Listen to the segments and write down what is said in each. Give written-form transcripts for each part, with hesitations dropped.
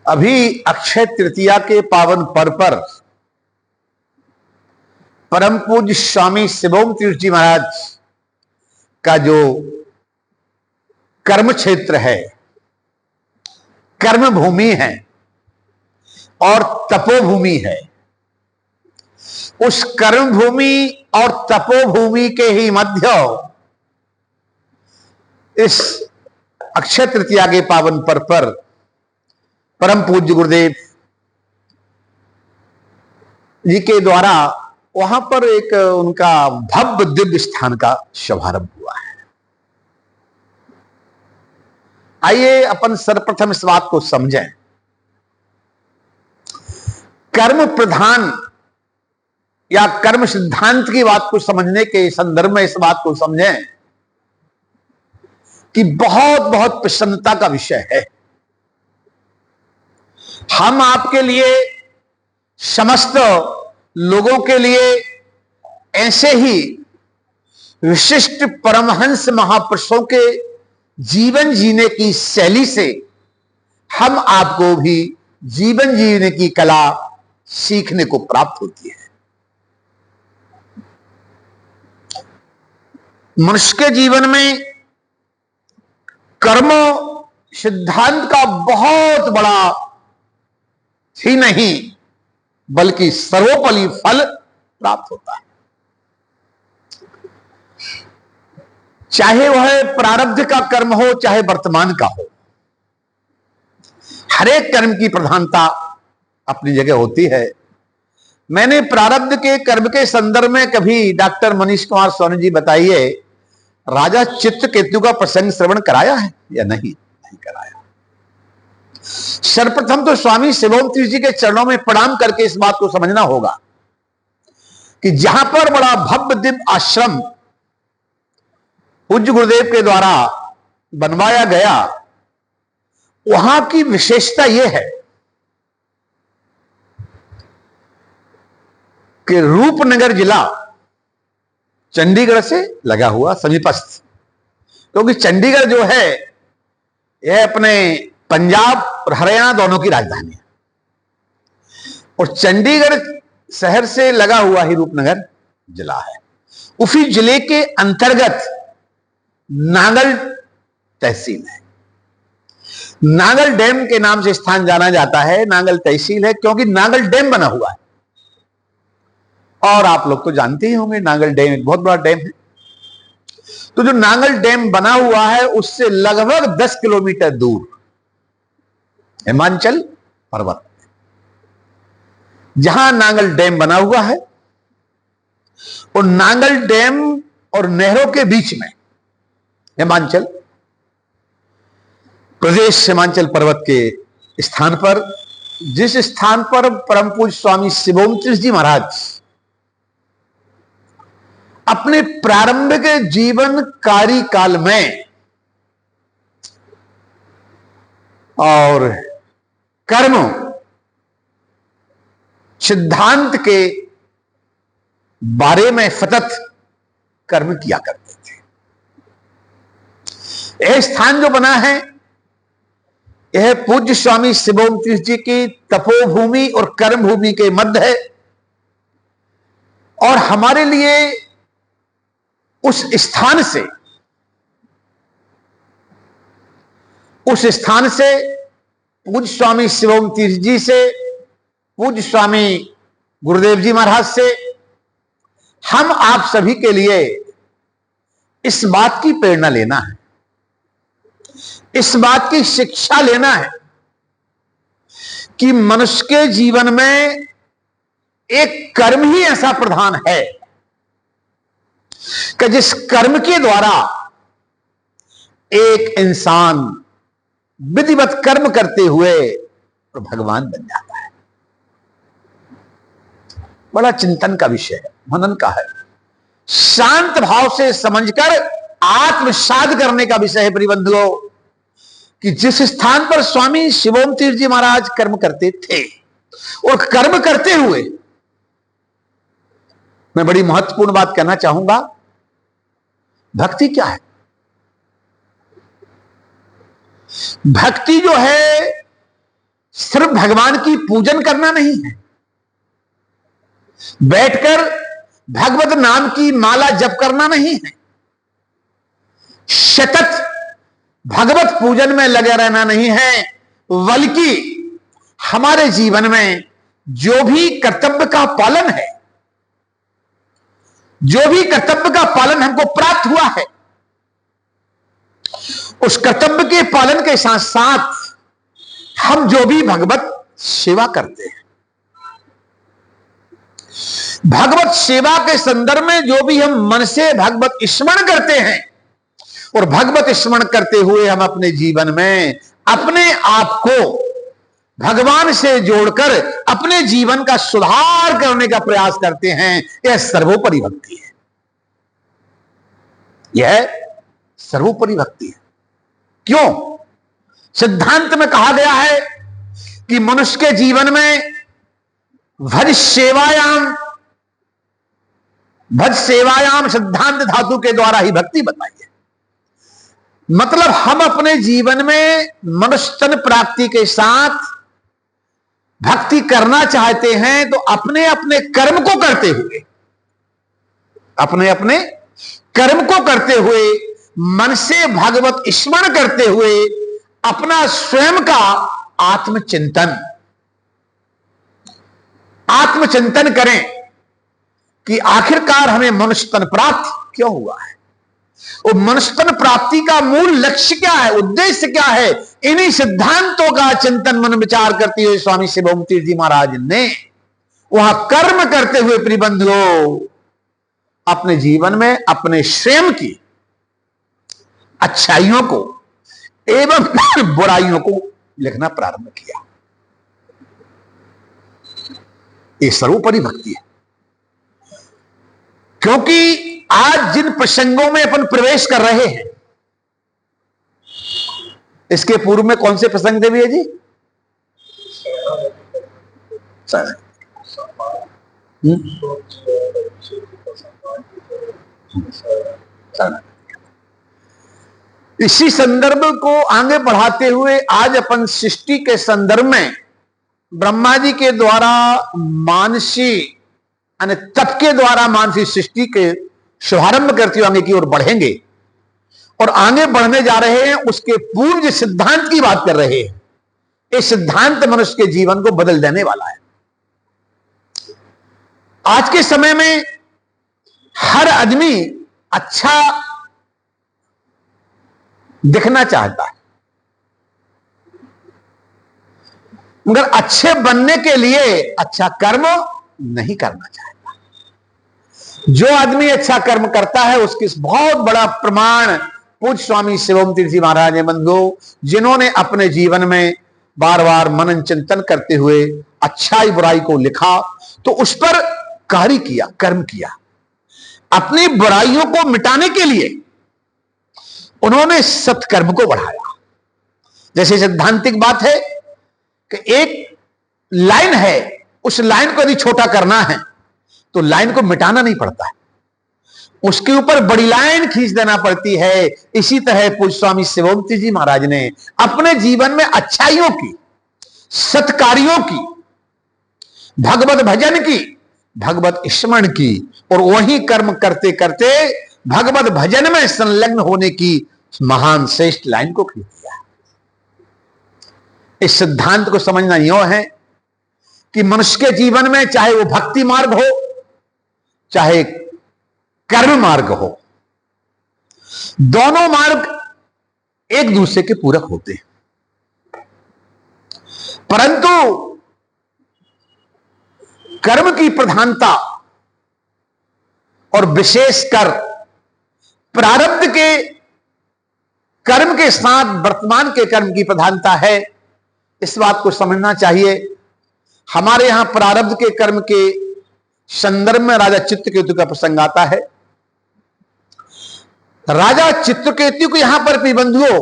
अभी अक्षय तृतीया के पावन पर्व पर परम पूज्य स्वामी शिवोम तीर्थ जी महाराज का जो कर्म क्षेत्र है, कर्म भूमि है और तपोभूमि है, उस कर्म भूमि और तपोभूमि के ही मध्य इस अक्षय तृतीया के पावन पर्व पर परम पूज्य गुरुदेव जी के द्वारा वहां पर एक उनका भव्य दिव्य स्थान का शुभारंभ हुआ है। आइए अपन सर्वप्रथम इस बात को समझें। कर्म प्रधान या कर्म सिद्धांत की बात को समझने के संदर्भ में इस बात को समझें कि बहुत बहुत प्रसन्नता का विषय है। हम आपके लिए, समस्त लोगों के लिए ऐसे ही विशिष्ट परमहंस महापुरुषों के जीवन जीने की शैली से हम आपको भी जीवन जीने की कला सीखने को प्राप्त होती है। मनुष्य के जीवन में कर्म सिद्धांत का बहुत बड़ा ही नहीं बल्कि सर्वोपरि फल प्राप्त होता है। चाहे वह प्रारब्ध का कर्म हो चाहे वर्तमान का हो, हर एक कर्म की प्रधानता अपनी जगह होती है। मैंने प्रारब्ध के कर्म के संदर्भ में कभी डॉक्टर मनीष कुमार सोनी जी बताइए, राजा चित्रकेतु का प्रसंग श्रवण कराया है या नहीं? नहीं कराया। सर्वप्रथम तो स्वामी शिवोम तीर्थ जी के चरणों में प्रणाम करके इस बात को समझना होगा कि जहां पर बड़ा भव्य दिव्य आश्रम पूज्य गुरुदेव के द्वारा बनवाया गया, वहां की विशेषता यह है कि रूपनगर जिला चंडीगढ़ से लगा हुआ समीपस्थ, क्योंकि चंडीगढ़ जो है यह अपने पंजाब और हरियाणा दोनों की राजधानी है और चंडीगढ़ शहर से लगा हुआ ही रूपनगर जिला है। उसी जिले के अंतर्गत नांगल तहसील है। नांगल डैम के नाम से स्थान जाना जाता है। नांगल तहसील है क्योंकि नांगल डैम बना हुआ है और आप लोग तो जानते ही होंगे नांगल डैम एक बहुत बड़ा डैम है। तो जो नांगल डैम बना हुआ है उससे लगभग 10 किलोमीटर दूर हिमाचल पर्वत, जहां नांगल डैम बना हुआ है और नांगल डैम और नहरों के बीच में हिमाचल प्रदेश, हिमाचल पर्वत के स्थान पर, जिस स्थान पर परम पूज्य स्वामी शिवोम तीर्थ जी महाराज अपने प्रारंभिक जीवन कार्यकाल में और कर्म सिद्धांत के बारे में सतत कर्म किया करते थे। यह स्थान जो बना है यह पूज्य स्वामी शिवोम तीर्थ जी की तपोभूमि और कर्म भूमि के मध्य है और हमारे लिए उस स्थान से पूज्य स्वामी शिवोम तीर्थ जी से, पूज्य स्वामी गुरुदेव जी महाराज से हम आप सभी के लिए इस बात की प्रेरणा लेना है, इस बात की शिक्षा लेना है कि मनुष्य के जीवन में एक कर्म ही ऐसा प्रधान है कि जिस कर्म के द्वारा एक इंसान विधिवत कर्म करते हुए तो भगवान बन जाता है। बड़ा चिंतन का विषय है, मनन का है, शांत भाव से समझकर आत्मसात करने का विषय है। परिबंधुओं, कि जिस स्थान पर स्वामी शिवोम तीर्थ जी महाराज कर्म करते थे और कर्म करते हुए, मैं बड़ी महत्वपूर्ण बात कहना चाहूंगा, भक्ति क्या है? भक्ति जो है सिर्फ भगवान की पूजन करना नहीं है, बैठकर भगवत नाम की माला जप करना नहीं है, सतत भगवत पूजन में लगे रहना नहीं है, बल्कि हमारे जीवन में जो भी कर्तव्य का पालन है, जो भी कर्तव्य का पालन हमको प्राप्त हुआ है, उस कर्तव्य के पालन के साथ साथ हम जो भी भगवत सेवा करते हैं, भगवत सेवा के संदर्भ में जो भी हम मन से भगवत स्मरण करते हैं, और भगवत स्मरण करते हुए हम अपने जीवन में अपने आप को भगवान से जोड़कर अपने जीवन का सुधार करने का प्रयास करते हैं, यह सर्वोपरि भक्ति है। यह सर्वोपरि भक्ति है। क्यों? सिद्धांत में कहा गया है कि मनुष्य के जीवन में भज सेवायाम सिद्धांत धातु के द्वारा ही भक्ति बताई है। मतलब हम अपने जीवन में मनुष्य तन प्राप्ति के साथ भक्ति करना चाहते हैं, तो अपने अपने कर्म को करते हुए, अपने अपने कर्म को करते हुए, मन से भगवत स्मरण करते हुए अपना स्वयं का आत्मचिंतन करें कि आखिरकार हमें मनुष्य तन प्राप्त क्यों हुआ है, और मनुष्य तन प्राप्ति का मूल लक्ष्य क्या है, उद्देश्य क्या है। इन्हीं सिद्धांतों का चिंतन मन विचार करते हुए स्वामी शिवोम तीर्थ जी महाराज ने वहां कर्म करते हुए प्रिबंधुओं अपने जीवन में अपने स्वयं की अच्छाइयों को एवं बुराइयों को लिखना प्रारंभ किया। ये सर्वोपरि भक्ति है। क्योंकि आज जिन प्रसंगों में अपन प्रवेश कर रहे हैं, इसके पूर्व में कौन से प्रसंग थे भैया जी? इसी संदर्भ को आगे बढ़ाते हुए आज अपन सृष्टि के संदर्भ में ब्रह्मा जी के द्वारा मानसी यानी तप के द्वारा मानसी सृष्टि के शुभारंभ करते हुए आगे की ओर बढ़ेंगे, और आगे बढ़ने जा रहे हैं उसके पूर्व जो सिद्धांत की बात कर रहे हैं। ये सिद्धांत मनुष्य के जीवन को बदल देने वाला है। आज के समय में हर आदमी अच्छा दिखना चाहता है, मगर अच्छे बनने के लिए अच्छा कर्म नहीं करना चाहता। जो आदमी अच्छा कर्म करता है उसकी बहुत बड़ा प्रमाण पूज्य स्वामी शिवोम तीर्थ जी महाराज ने बंधु, जिन्होंने अपने जीवन में बार बार मनन चिंतन करते हुए अच्छाई बुराई को लिखा, तो उस पर कार्य किया, कर्म किया। अपनी बुराइयों को मिटाने के लिए उन्होंने सत्कर्म को बढ़ाया। जैसे सिद्धांतिक बात है कि एक लाइन है, उस लाइन को यदि छोटा करना है तो लाइन को मिटाना नहीं पड़ता है, उसके ऊपर बड़ी लाइन खींच देना पड़ती है। इसी तरह पूज्य स्वामी शिवोम तीर्थ जी महाराज ने अपने जीवन में अच्छाइयों की, सत्कार्यों की, भगवत भजन की, भगवत स्मरण की, और वही कर्म करते करते भगवत भजन में संलग्न होने की महान श्रेष्ठ लाइन को खींच दिया। इस सिद्धांत को समझना यूं है कि मनुष्य के जीवन में चाहे वो भक्ति मार्ग हो, चाहे कर्म मार्ग हो, दोनों मार्ग एक दूसरे के पूरक होते हैं। परंतु कर्म की प्रधानता और विशेषकर प्रारब्ध के कर्म के साथ वर्तमान के कर्म की प्रधानता है। इस बात को समझना चाहिए। हमारे यहां प्रारब्ध के कर्म के संदर्भ में राजा चित्रकेतु का प्रसंग आता है। राजा चित्रकेतु को यहां पर बंधुओं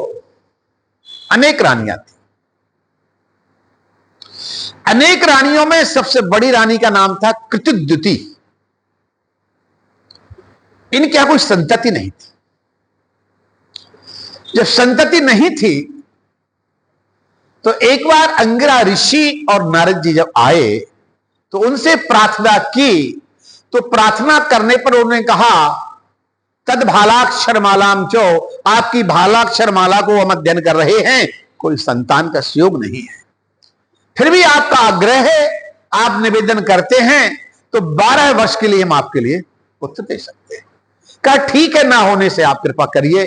अनेक रानियां थी। अनेक रानियों में सबसे बड़ी रानी का नाम था कृतिद्युति। इनकी यहां कोई संतति नहीं थी। जब संतति नहीं थी तो एक बार अंगिरा ऋषि और नारद जी जब आए तो उनसे प्रार्थना की, तो प्रार्थना करने पर उन्होंने कहा तद भालाक्षर मालाम चो, आपकी भालाक्षर माला को हम अध्ययन कर रहे हैं, कोई संतान का सुयोग नहीं है, फिर भी आपका आग्रह है, आप निवेदन करते हैं, तो 12 वर्ष के लिए हम आपके लिए पुत्र दे सकते हैं। कहा ठीक है, ना होने से आप कृपा करिए।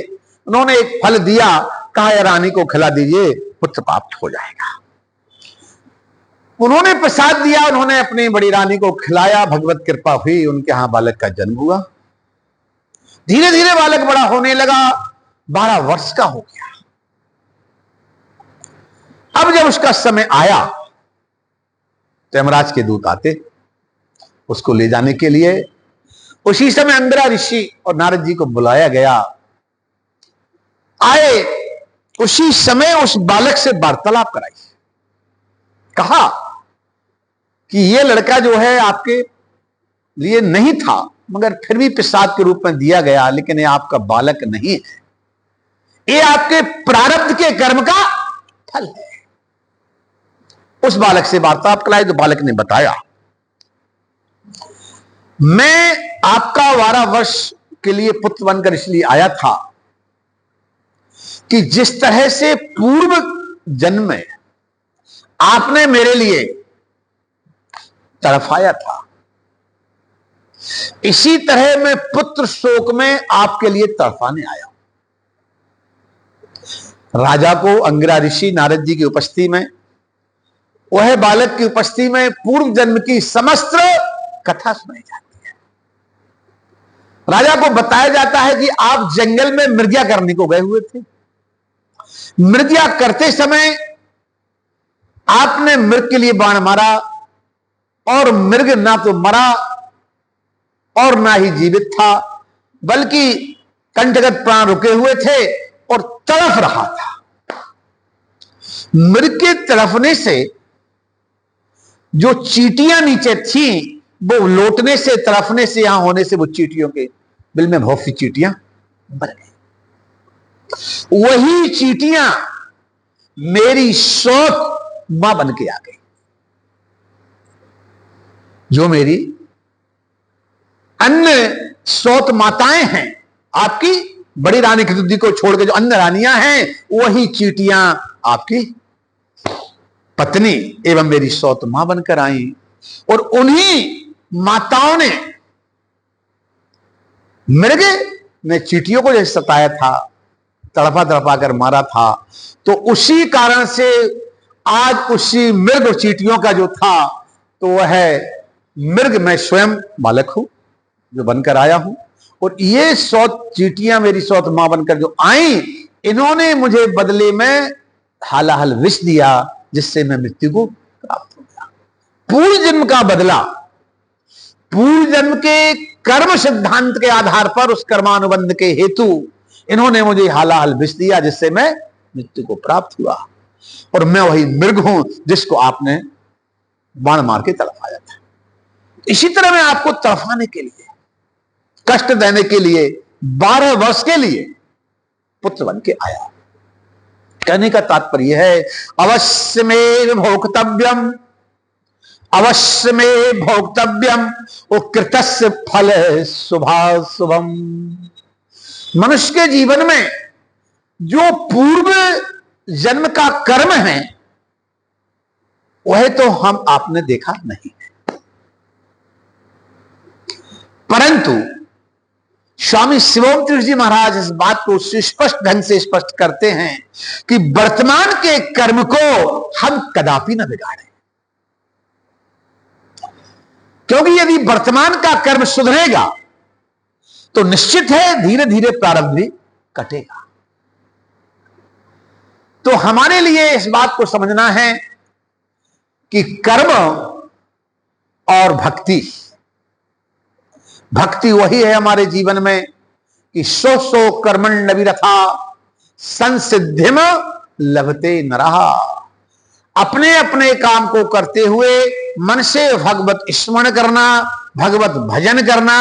उन्होंने एक फल दिया, कहा रानी को खिला दीजिए, पुत्र प्राप्त हो जाएगा। उन्होंने प्रसाद दिया, उन्होंने अपनी बड़ी रानी को खिलाया, भगवत कृपा हुई, उनके यहां बालक का जन्म हुआ। धीरे धीरे बालक बड़ा होने लगा, 12 वर्ष का हो गया। अब जब उसका समय आया, तो यमराज के दूत आते उसको ले जाने के लिए। उसी समय अंगिरा ऋषि और नारद जी को बुलाया गया। आए, उसी समय उस बालक से वार्तालाप कराई, कहा कि यह लड़का जो है आपके लिए नहीं था, मगर फिर भी प्रसाद के रूप में दिया गया, लेकिन यह आपका बालक नहीं है, ये आपके प्रारब्ध के कर्म का फल है। उस बालक से वार्तालाप कराई, तो बालक ने बताया मैं आपका 12 वर्ष के लिए पुत्र बनकर इसलिए आया था कि जिस तरह से पूर्व जन्म में आपने मेरे लिए तड़फाया था, इसी तरह मैं पुत्र शोक में आपके लिए तड़फाने आया। राजा को अंगिरा ऋषि नारद जी की उपस्थिति में, वह बालक की उपस्थिति में पूर्व जन्म की समस्त कथा सुनाई जाती है। राजा को बताया जाता है कि आप जंगल में मृग्या करने को गए हुए थे। मृग्या करते समय आपने मृग के लिए बाण मारा, और मृग ना तो मरा और ना ही जीवित था, बल्कि कंठगत प्राण रुके हुए थे और तड़फ रहा था। मृग के तड़फने से जो चींटियां नीचे थी, वो लौटने से, तड़फने से, यहां होने से वो चींटियों के बिल में बहुत सी चींटियां बन गई। वही चींटियां मेरी शौक मां बन के आ गई, जो मेरी अन्य सौत माताएं हैं, आपकी बड़ी रानी खिदुद्दी को छोड़ के जो अन्य रानियां हैं, वही चींटियां आपकी पत्नी एवं मेरी सौत मां बनकर आई। और उन्हीं माताओं ने मृग ने चींटियों को जैसे सताया था, तड़पा तड़पा कर मारा था, तो उसी कारण से आज उसी मृग और चींटियों का जो था, तो वह मृग मैं स्वयं बालक हूं जो बनकर आया हूं। और ये 100 चींटियां मेरी 100 मां बनकर जो आई, इन्होंने मुझे बदले में हालाहल विष दिया, जिससे मैं मृत्यु को प्राप्त हो गया। पूर्व जन्म का बदला, पूर्व जन्म के कर्म सिद्धांत के आधार पर, उस कर्मानुबंध के हेतु इन्होंने मुझे हालाहल विष दिया, जिससे मैं मृत्यु को प्राप्त हुआ। और मैं वही मृग हूं जिसको आपने बाण मार के तड़पाया था। इसी तरह मैं आपको तड़पाने के लिए, कष्ट देने के लिए 12 वर्ष के लिए पुत्र बन के आया। कहने का तात्पर्य है अवश्य में भोक्तव्यम, अवश्य में भोक्तव्यम वो कृतस्य फल शुभाशुभम। मनुष्य के जीवन में जो पूर्व जन्म का कर्म है, वह तो हम आपने देखा नहीं, परंतु स्वामी शिवोम तीर्थ जी महाराज इस बात को सुस्पष्ट ढंग से स्पष्ट करते हैं कि वर्तमान के कर्म को हम कदापि न बिगाड़ें, क्योंकि यदि वर्तमान का कर्म सुधरेगा तो निश्चित है धीरे धीरे प्रारब्ध भी कटेगा। तो हमारे लिए इस बात को समझना है कि कर्म और भक्ति, भक्ति वही है हमारे जीवन में कि सो सो कर्मण्य विरथा संसिद्धिम लभते नरहा। अपने अपने काम को करते हुए मन से भगवत स्मरण करना, भगवत भजन करना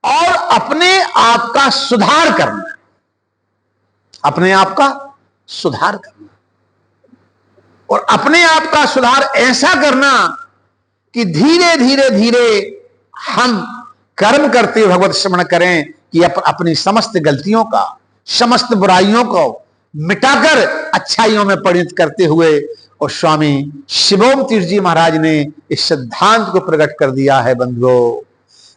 और अपने आप का सुधार करना, अपने आप का सुधार करना। और अपने आप का सुधार ऐसा करना कि धीरे धीरे धीरे हम कर्म करते हुए भगवत स्मरण करें कि अपनी समस्त गलतियों का, समस्त बुराइयों को मिटाकर अच्छाइयों में परिणत करते हुए। और स्वामी शिवोम तीर्थ जी महाराज ने इस सिद्धांत को प्रकट कर दिया है बंधुओं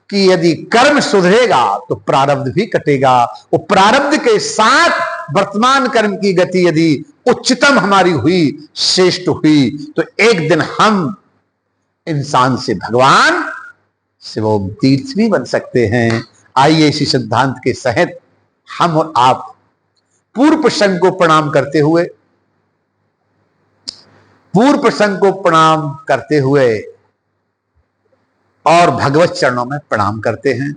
कि यदि कर्म सुधरेगा तो प्रारब्ध भी कटेगा, और प्रारब्ध के साथ वर्तमान कर्म की गति यदि उच्चतम हमारी हुई, श्रेष्ठ हुई, तो एक दिन हम इंसान से भगवान शिवोम तीर्थ भी बन सकते हैं। आइए इसी सिद्धांत के सहित हम और आप पूर्व प्रसंग को प्रणाम करते हुए, और भगवत चरणों में प्रणाम करते हैं,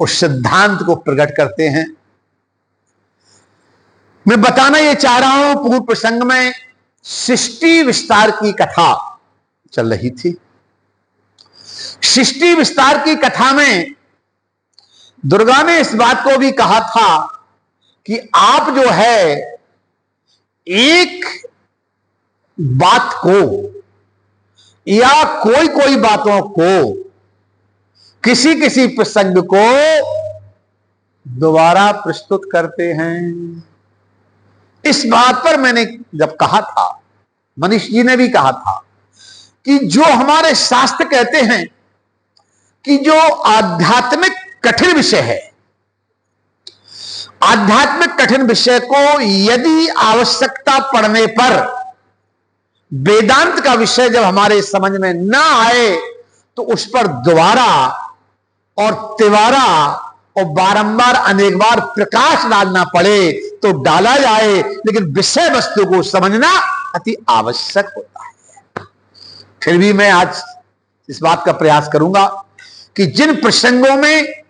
उस सिद्धांत को प्रकट करते हैं। मैं बताना यह चाह रहा हूं, पूर्व प्रसंग में सृष्टि विस्तार की कथा चल रही थी। सृष्टि विस्तार की कथा में दुर्गा ने इस बात को भी कहा था कि आप जो है एक बात को या कोई कोई बातों को, किसी किसी प्रसंग को दोबारा प्रस्तुत करते हैं। इस बात पर मैंने जब कहा था, मनीष जी ने भी कहा था कि जो हमारे शास्त्र कहते हैं कि जो आध्यात्मिक कठिन विषय है, आध्यात्मिक कठिन विषय को यदि आवश्यकता पड़ने पर, वेदांत का विषय जब हमारे समझ में ना आए तो उस पर दोबारा और तिबारा और बारंबार अनेक बार प्रकाश डालना पड़े तो डाला जाए, लेकिन विषय वस्तु को समझना अति आवश्यक होता है। फिर भी मैं आज इस बात का प्रयास करूंगा कि जिन प्रसंगों में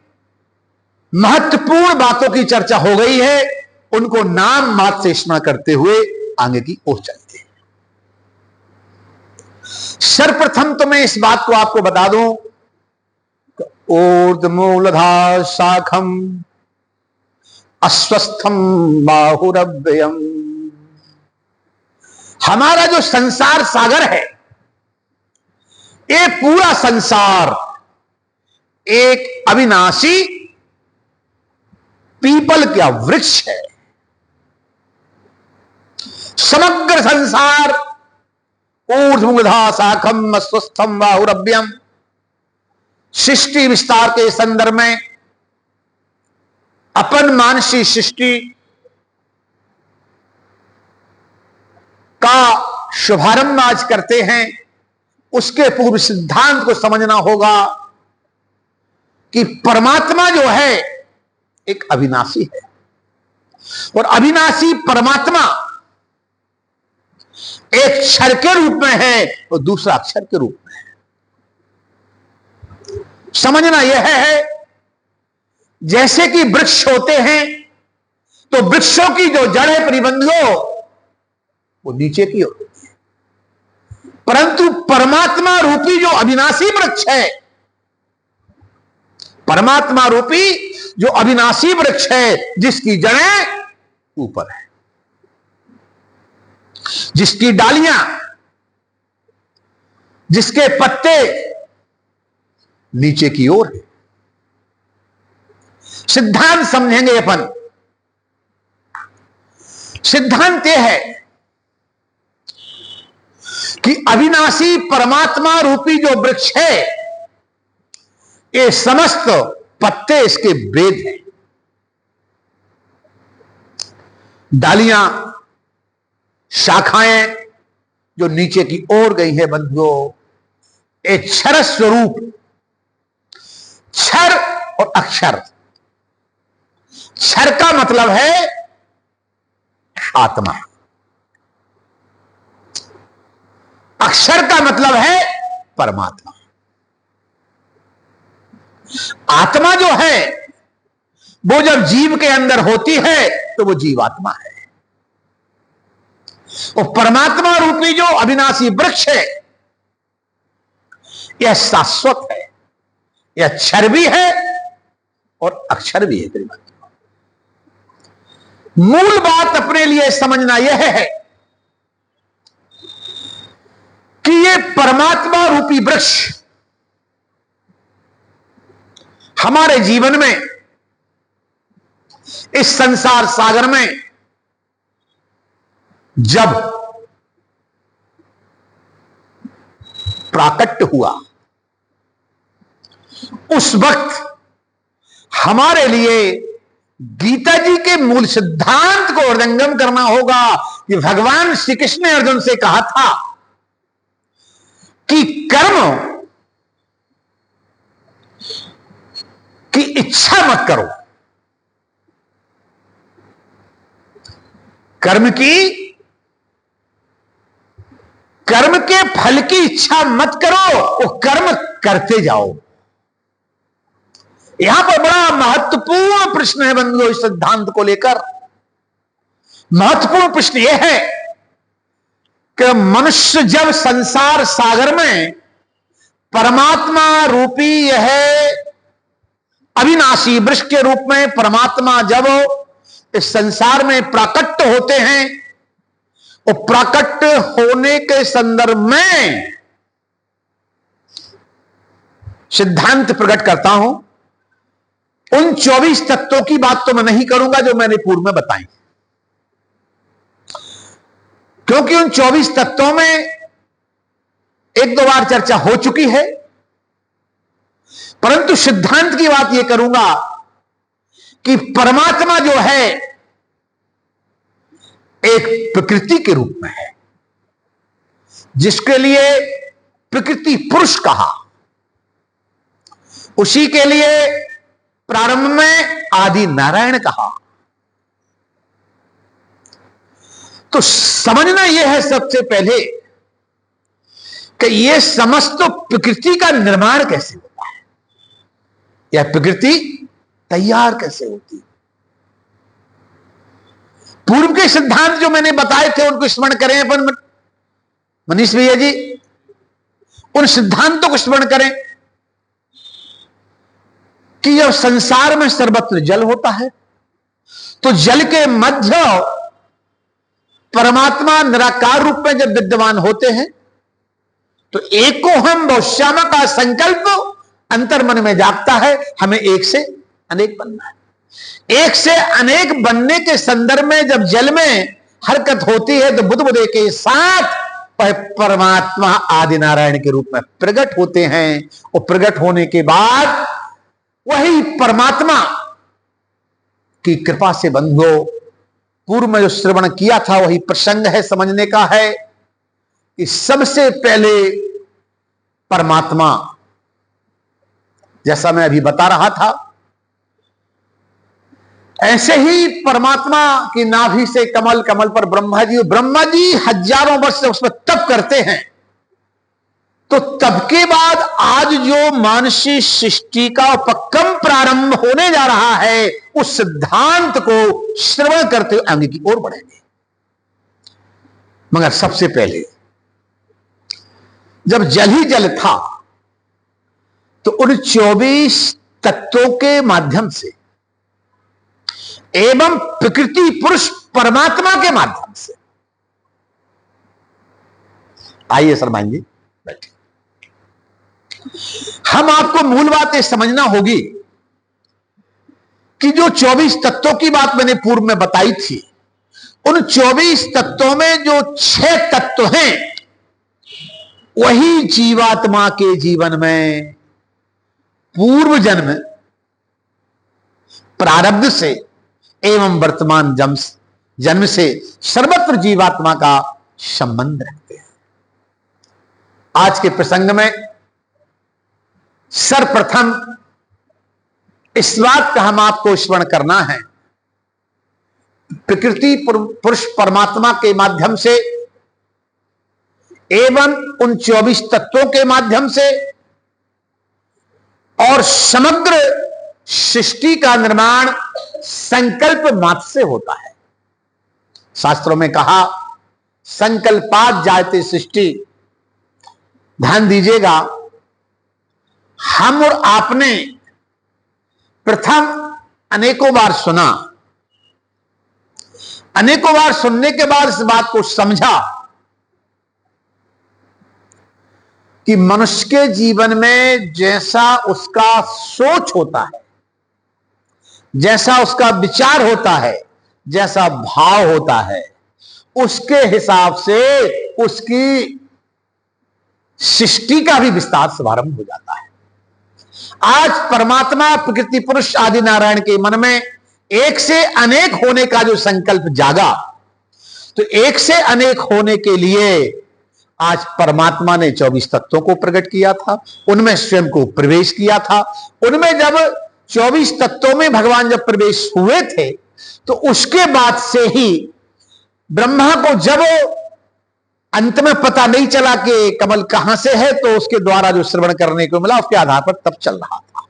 महत्वपूर्ण बातों की चर्चा हो गई है उनको नाम मात्र से स्मरण करते हुए आगे की ओर चलते हैं। सर्वप्रथम तो मैं इस बात को आपको बता दूं, ऊर्ध्वमूलधा शाखम अस्वस्थम बाहुरव्ययम। हमारा जो संसार सागर है, ये पूरा संसार एक अविनाशी पीपल का वृक्ष है। समग्र संसार ऊर्ध्वमूलधा शाखम अस्वस्थम बाहुरव्ययम, सृष्टि विस्तार के संदर्भ में अपन मानसी सृष्टि का शुभारंभ आज करते हैं। उसके पूर्व सिद्धांत को समझना होगा कि परमात्मा जो है एक अविनाशी है, और अविनाशी परमात्मा एक क्षर के रूप में है और दूसरा अक्षर के रूप में है। समझना यह है, जैसे कि वृक्ष होते हैं तो वृक्षों की जो जड़ है परिबंधो वो नीचे की होती है, परंतु परमात्मा रूपी जो अविनाशी वृक्ष है, परमात्मा रूपी जो अविनाशी वृक्ष है, जिसकी जड़ें ऊपर है, जिसकी डालियां, जिसके पत्ते नीचे की ओर है। सिद्धांत समझेंगे अपन। सिद्धांत यह है कि अविनाशी परमात्मा रूपी जो वृक्ष है, ये समस्त पत्ते इसके वेद हैं, डालियां, शाखाएं जो नीचे की ओर गई है बंधुओं, एक क्षर स्वरूप, क्षर और अक्षर। क्षर का मतलब है आत्मा, अक्षर का मतलब है परमात्मा। आत्मा जो है वो जब जीव के अंदर होती है तो वो जीवात्मा है, और परमात्मा रूपी जो अविनाशी वृक्ष है यह शाश्वत है, यह क्षर भी है और अक्षर भी है। मूल बात अपने लिए समझना यह है परमात्मा रूपी वृक्ष हमारे जीवन में, इस संसार सागर में जब प्राकट्य हुआ, उस वक्त हमारे लिए गीता जी के मूल सिद्धांत को हृदयंगम करना होगा कि भगवान श्री कृष्ण ने अर्जुन से कहा था कि कर्म की इच्छा मत करो, कर्म के फल की इच्छा मत करो, वो कर्म करते जाओ। यहां पर बड़ा महत्वपूर्ण प्रश्न है बंधुओं, इस सिद्धांत को लेकर महत्वपूर्ण प्रश्न यह है कि मनुष्य जब संसार सागर में परमात्मा रूपी यह अविनाशी वृक्ष के रूप में परमात्मा जब इस संसार में प्राकट्य होते हैं, वो प्राकट्य होने के संदर्भ में सिद्धांत प्रकट करता हूं। उन 24 तत्वों की बात तो मैं नहीं करूंगा जो मैंने पूर्व में बताई, क्योंकि उन 24 तत्वों में एक दो बार चर्चा हो चुकी है, परंतु सिद्धांत की बात यह करूंगा कि परमात्मा जो है एक प्रकृति के रूप में है, जिसके लिए प्रकृति पुरुष कहा, उसी के लिए प्रारंभ में आदि नारायण कहा। तो समझना यह है सबसे पहले कि यह समस्त प्रकृति का निर्माण कैसे होता है, यह प्रकृति तैयार कैसे होती है। पूर्व के सिद्धांत जो मैंने बताए थे उनको स्मरण करें अपन मनीष भैया जी, उन सिद्धांतों को स्मरण करें कि जब संसार में सर्वत्र जल होता है तो जल के मध्य परमात्मा निराकार रूप में जब विद्यमान होते हैं तो एको हम बहुश्यामा का संकल्प अंतर्मन में जागता है, हमें एक से अनेक बनना है। एक से अनेक बनने के संदर्भ में जब जल में हरकत होती है तो बुद्ध बुद्धे के साथ परमात्मा आदि नारायण के रूप में प्रकट होते हैं, और प्रकट होने के बाद वही परमात्मा की कृपा से बंधो पूर्व में जो श्रवण किया था वही प्रसंग है, समझने का है कि सबसे पहले परमात्मा, जैसा मैं अभी बता रहा था, ऐसे ही परमात्मा की नाभि से कमल, कमल पर ब्रह्मा जी हजारों वर्ष से उसमें तप करते हैं। तो तब के बाद आज जो मानसिक सृष्टि का उपक्रम प्रारंभ होने जा रहा है, उस सिद्धांत को श्रवण करते हुए आगे की ओर बढ़ेंगे। मगर सबसे पहले जब जल ही जल था तो उन 24 तत्वों के माध्यम से एवं प्रकृति पुरुष परमात्मा के माध्यम से, आइए शर्माएं जी बैठे, हम आपको मूल बात यह समझना होगी कि जो 24 तत्वों की बात मैंने पूर्व में बताई थी, उन 24 तत्वों में जो 6 तत्व हैं वही जीवात्मा के जीवन में पूर्व जन्म प्रारब्ध से एवं वर्तमान जन्म से सर्वत्र जीवात्मा का संबंध रखते हैं। आज के प्रसंग में सर्वप्रथम इस बात का हम आपको स्मरण करना है, प्रकृति पुरुष परमात्मा के माध्यम से एवं उन 24 तत्वों के माध्यम से और समग्र सृष्टि का निर्माण संकल्प मात्र से होता है। शास्त्रों में कहा संकल्पात जायते सृष्टि। ध्यान दीजिएगा, हम और आपने प्रथम अनेकों बार सुना, अनेकों बार सुनने के बाद इस बात को समझा कि मनुष्य के जीवन में जैसा उसका सोच होता है, जैसा उसका विचार होता है, जैसा भाव होता है, उसके हिसाब से उसकी सृष्टि का भी विस्तार शुभारंभ हो जाता है। आज परमात्मा, प्रकृति पुरुष आदि नारायण के मन में एक से अनेक होने का जो संकल्प जागा, तो एक से अनेक होने के लिए आज परमात्मा ने 24 तत्वों को प्रकट किया था, उनमें स्वयं को प्रवेश किया था। उनमें जब 24 तत्वों में भगवान जब प्रवेश हुए थे, तो उसके बाद से ही ब्रह्मा को जब अंत में पता नहीं चला कि कमल कहां से है, तो उसके द्वारा जो श्रवण करने को मिला, उसके आधार पर तब चल रहा था।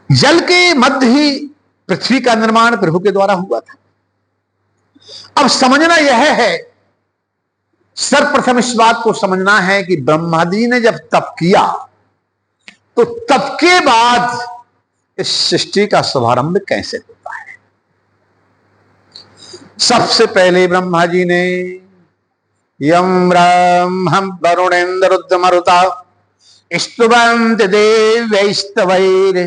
जल के मध्य ही पृथ्वी का निर्माण प्रभु के द्वारा हुआ था। अब समझना यह है, सर्वप्रथम इस बात को समझना है कि ब्रह्मा जी ने जब तप किया, तो तप के बाद इस सृष्टि का शुभारंभ कैसे होता है। सबसे पहले ब्रह्मा जी ने यम ब्रह्म वरुणेन्द्र रुद्रमरुता स्तुवन्त देवैस्तवैर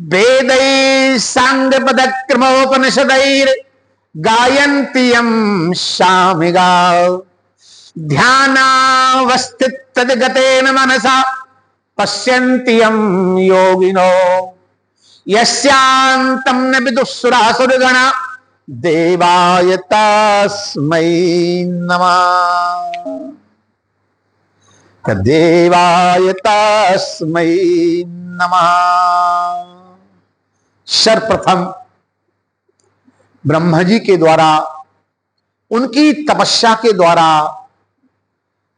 वेदै सांग पदक्रमोपनिषदैर गायन्ति यं सामिगा ध्यानावस्थित तद्गतेन मनसा पश्यन्ति यं योगिनो यस्यान्तं न विदुःसुरासुरगणा देवाय तस्मै नमः। देवाय तस्मै नमः। सर्वप्रथम ब्रह्मा जी के द्वारा, उनकी तपस्या के द्वारा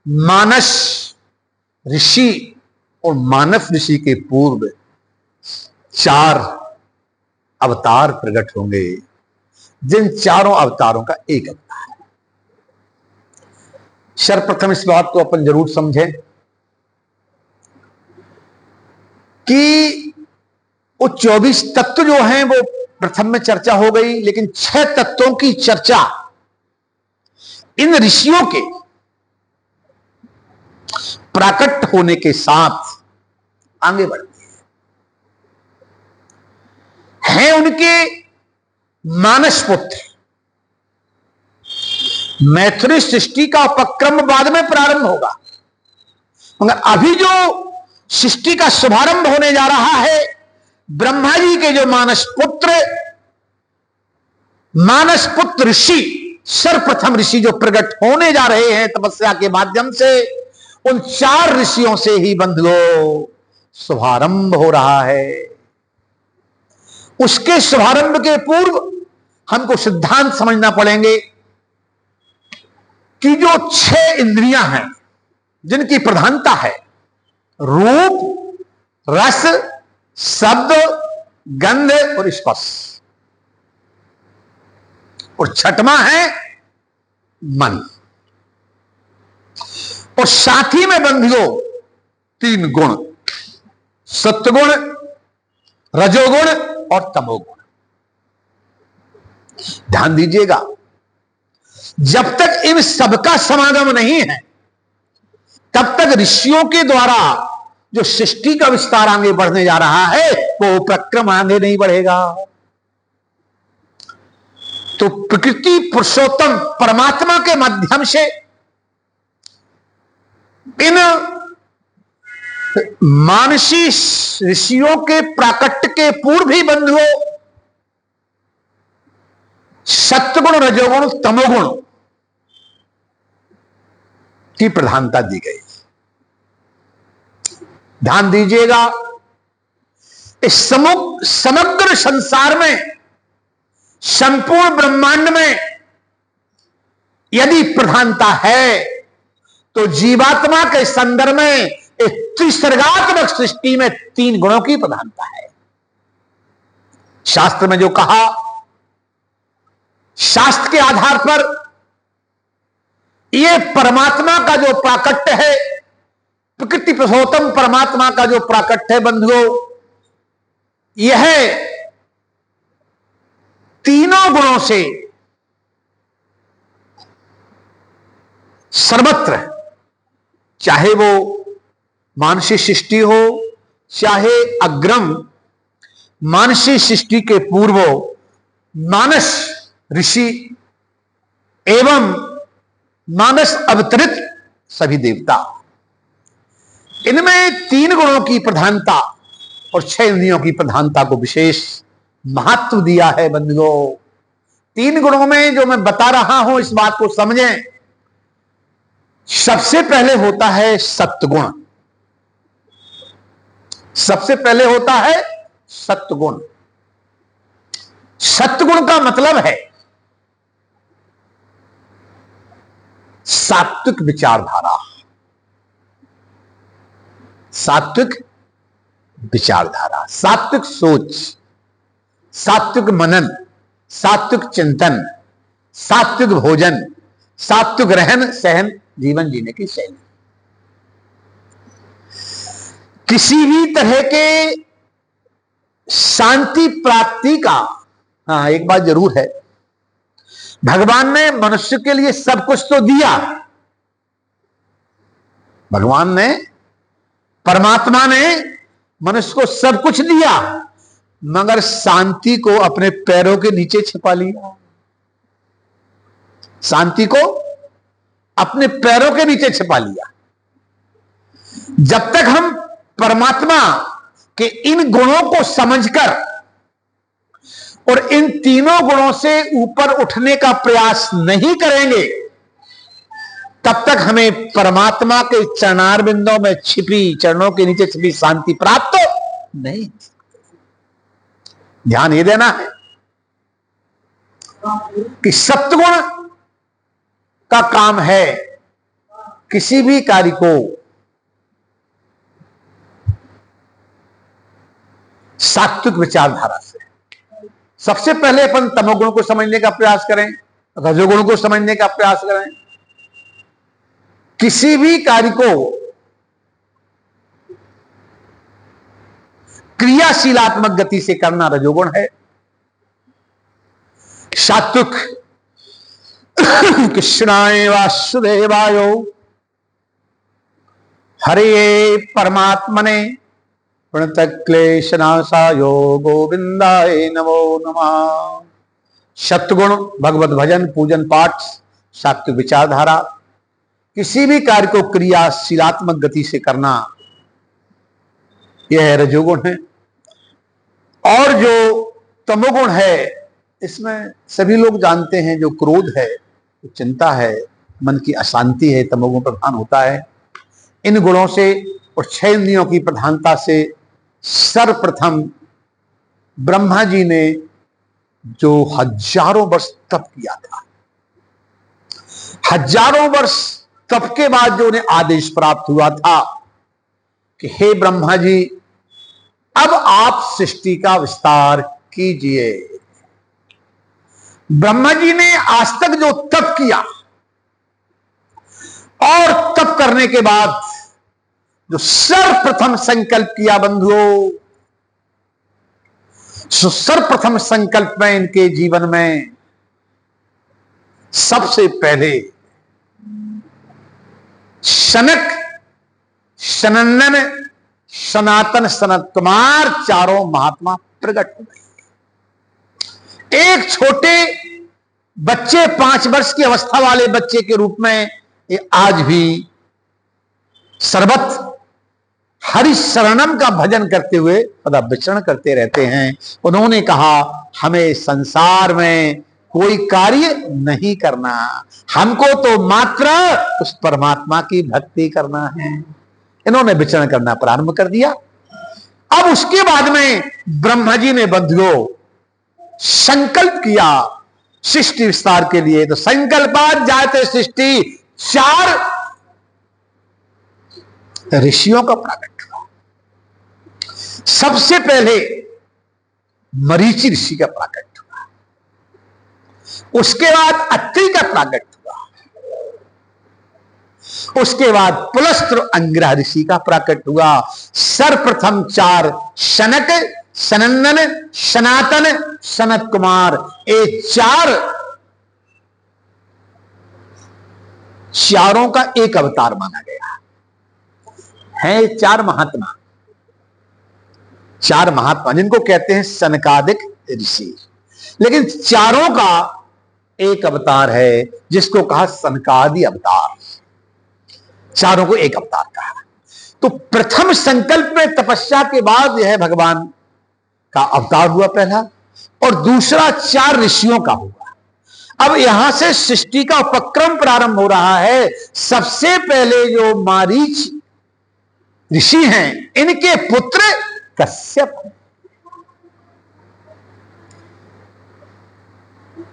मानस ऋषि और मानव ऋषि के पूर्व 4 अवतार प्रकट होंगे, जिन चारों अवतारों का एक अवतार है। सर्वप्रथम इस बात को अपन जरूर समझें कि वो 24 तत्व जो हैं वो प्रथम में चर्चा हो गई, लेकिन 6 तत्वों की चर्चा इन ऋषियों के प्राकट होने के साथ आगे बढ़ती है। उनके मानस पुत्र। मैथिली सृष्टि का उपक्रम बाद में प्रारंभ होगा, मगर अभी जो सृष्टि का शुभारंभ होने जा रहा है, ब्रह्मा जी के जो मानस पुत्र ऋषि, सर्वप्रथम ऋषि जो प्रकट होने जा रहे हैं तपस्या के माध्यम से, उन 4 ऋषियों से ही बंधुओं शुभारंभ हो रहा है। उसके शुभारंभ के पूर्व हमको सिद्धांत समझना पड़ेंगे कि जो 6 इंद्रियां हैं जिनकी प्रधानता है रूप, रस, शब्द, गंध और स्पर्श, और छठवां है मन, और साथ ही में बंधुओं 3 गुण, सत्वगुण, रजोगुण और तमोगुण। ध्यान दीजिएगा, जब तक इन सबका समागम नहीं है, तब तक ऋषियों के द्वारा जो सृष्टि का विस्तार आगे बढ़ने जा रहा है, वो प्रक्रम आगे नहीं बढ़ेगा। तो प्रकृति पुरुषोत्तम परमात्मा के माध्यम से इन मानसी ऋषियों के प्राकट्य के पूर्व ही बंधुओं सत्वगुण, रजोगुण, तमोगुण की प्रधानता दी गई। ध्यान दीजिएगा, इस समग्र संसार में, संपूर्ण ब्रह्मांड में यदि प्रधानता है, तो जीवात्मा के संदर्भ में इस त्रिसर्गात्मक सृष्टि में 3 गुणों की प्रधानता है। शास्त्र में जो कहा, शास्त्र के आधार पर यह परमात्मा का जो प्राकट्य है, प्रकृति पुरुषोत्तम परमात्मा का जो प्राकट्य है बंधुओं, यह तीनों गुणों से सर्वत्र चाहे वो मानसी सृष्टि हो, चाहे अग्रम मानसी सृष्टि के पूर्व मानस ऋषि एवं मानस अवतरित सभी देवता, इनमें 3 गुणों की प्रधानता और 6 इंद्रियों की प्रधानता को विशेष महत्व दिया है। बंधुओं, 3 गुणों में जो मैं बता रहा हूं, इस बात को समझें। सबसे पहले होता है सत्वगुण। सबसे पहले होता है सत्वगुण। सत्वगुण का मतलब है सात्विक विचारधारा, सात्विक विचारधारा, सात्विक सोच, सात्विक मनन, सात्विक चिंतन, सात्विक भोजन, सात्विक रहन सहन, जीवन जीने की शैली। किसी भी तरह के शांति प्राप्ति का, हाँ एक बात जरूर है, भगवान ने मनुष्य के लिए सब कुछ तो दिया। भगवान ने, परमात्मा ने मनुष्य को सब कुछ दिया, मगर शांति को अपने पैरों के नीचे छिपा लिया। शांति को अपने पैरों के नीचे छिपा लिया। जब तक हम परमात्मा के इन गुणों को समझकर और इन तीनों गुणों से ऊपर उठने का प्रयास नहीं करेंगे, तब तक हमें परमात्मा के चरणार बिंदों में छिपी, चरणों के नीचे छिपी शांति प्राप्त नहीं। ध्यान ये देना है कि सत्वगुण का काम है किसी भी कार्य को सात्विक विचारधारा से। सबसे पहले अपन तमोगुण को समझने का प्रयास करें, रजोगुण को समझने का प्रयास करें। किसी भी कार्य को क्रियाशीलात्मक गति से करना रजोगुण है। सात्विक कृष्णाय वासुदेवाय हरे परमात्मने प्रणतक्लेशनाशाय गोविंदाय नमो नमः। सत्वगुण भगवत भजन, पूजन, पाठ, सात्विक विचारधारा। किसी भी कार्य को क्रियाशीलात्मक गति से करना, यह रजोगुण है। और जो तमोगुण है, इसमें सभी लोग जानते हैं, जो क्रोध है, जो चिंता है, मन की अशांति है, तमोगुण प्रधान होता है। इन गुणों से और 6 इंद्रियों की प्रधानता से सर्वप्रथम ब्रह्मा जी ने जो हजारों वर्ष तप किया था, हजारों वर्ष तप के बाद जो उन्हें आदेश प्राप्त हुआ था कि हे ब्रह्मा जी, अब आप सृष्टि का विस्तार कीजिए। ब्रह्मा जी ने आज तक जो तप किया, और तप करने के बाद जो सर्वप्रथम संकल्प किया बंधुओं, सर्वप्रथम संकल्प में इनके जीवन में सबसे पहले सनक, सनंदन, सनातन, सनत कुमार चारों महात्मा प्रकट हो गए। एक छोटे बच्चे, 5 वर्ष की अवस्था वाले बच्चे के रूप में ये आज भी सर्वत्र हरि शरणम का भजन करते हुए सदा विचरण करते रहते हैं। उन्होंने कहा, हमें संसार में कोई कार्य नहीं करना, हमको तो मात्र उस परमात्मा की भक्ति करना है। इन्होंने विचरण करना प्रारंभ कर दिया। अब उसके बाद में ब्रह्मा जी ने बंधुओं संकल्प किया सृष्टि विस्तार के लिए। तो संकल्पात जायते सृष्टि, 4 ऋषियों का प्राकट हुआ। सबसे पहले मरीचि ऋषि का प्राकट हुआ, उसके बाद अत्रि का प्राकट हुआ, उसके बाद पुलस्त्य अंग्रह ऋषि का प्राकट हुआ। सर्वप्रथम 4 सनक, सनंदन, सनातन, सनत कुमार, ये 4 चारों का एक अवतार माना गया। हैं चार महात्मा, चार महात्मा जिनको कहते हैं सनकादिक ऋषि, लेकिन चारों का एक अवतार है जिसको कहा सनकादि अवतार। चारों को एक अवतार कहा। तो प्रथम संकल्प में तपस्या के बाद यह भगवान का अवतार हुआ पहला, और दूसरा चार ऋषियों का हुआ। अब यहां से सृष्टि का उपक्रम प्रारंभ हो रहा है। सबसे पहले जो मारीच ऋषि हैं, इनके पुत्र कश्यप।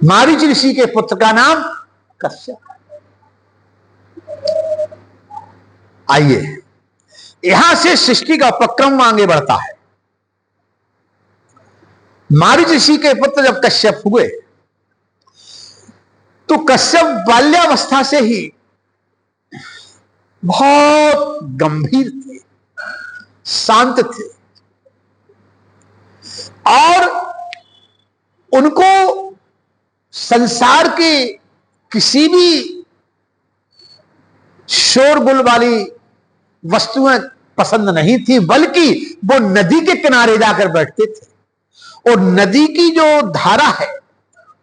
मारीच ऋषि के पुत्र का नाम कश्यप। आइए, यहां से सृष्टि का उपक्रम आगे बढ़ता है। मारीच ऋषि के पुत्र जब कश्यप हुए, तो कश्यप बाल्यावस्था से ही बहुत गंभीर थे, शांत थे, और उनको संसार के किसी भी शोरगुल वाली वस्तुएं पसंद नहीं थी, बल्कि वो नदी के किनारे जाकर बैठते थे, और नदी की जो धारा है,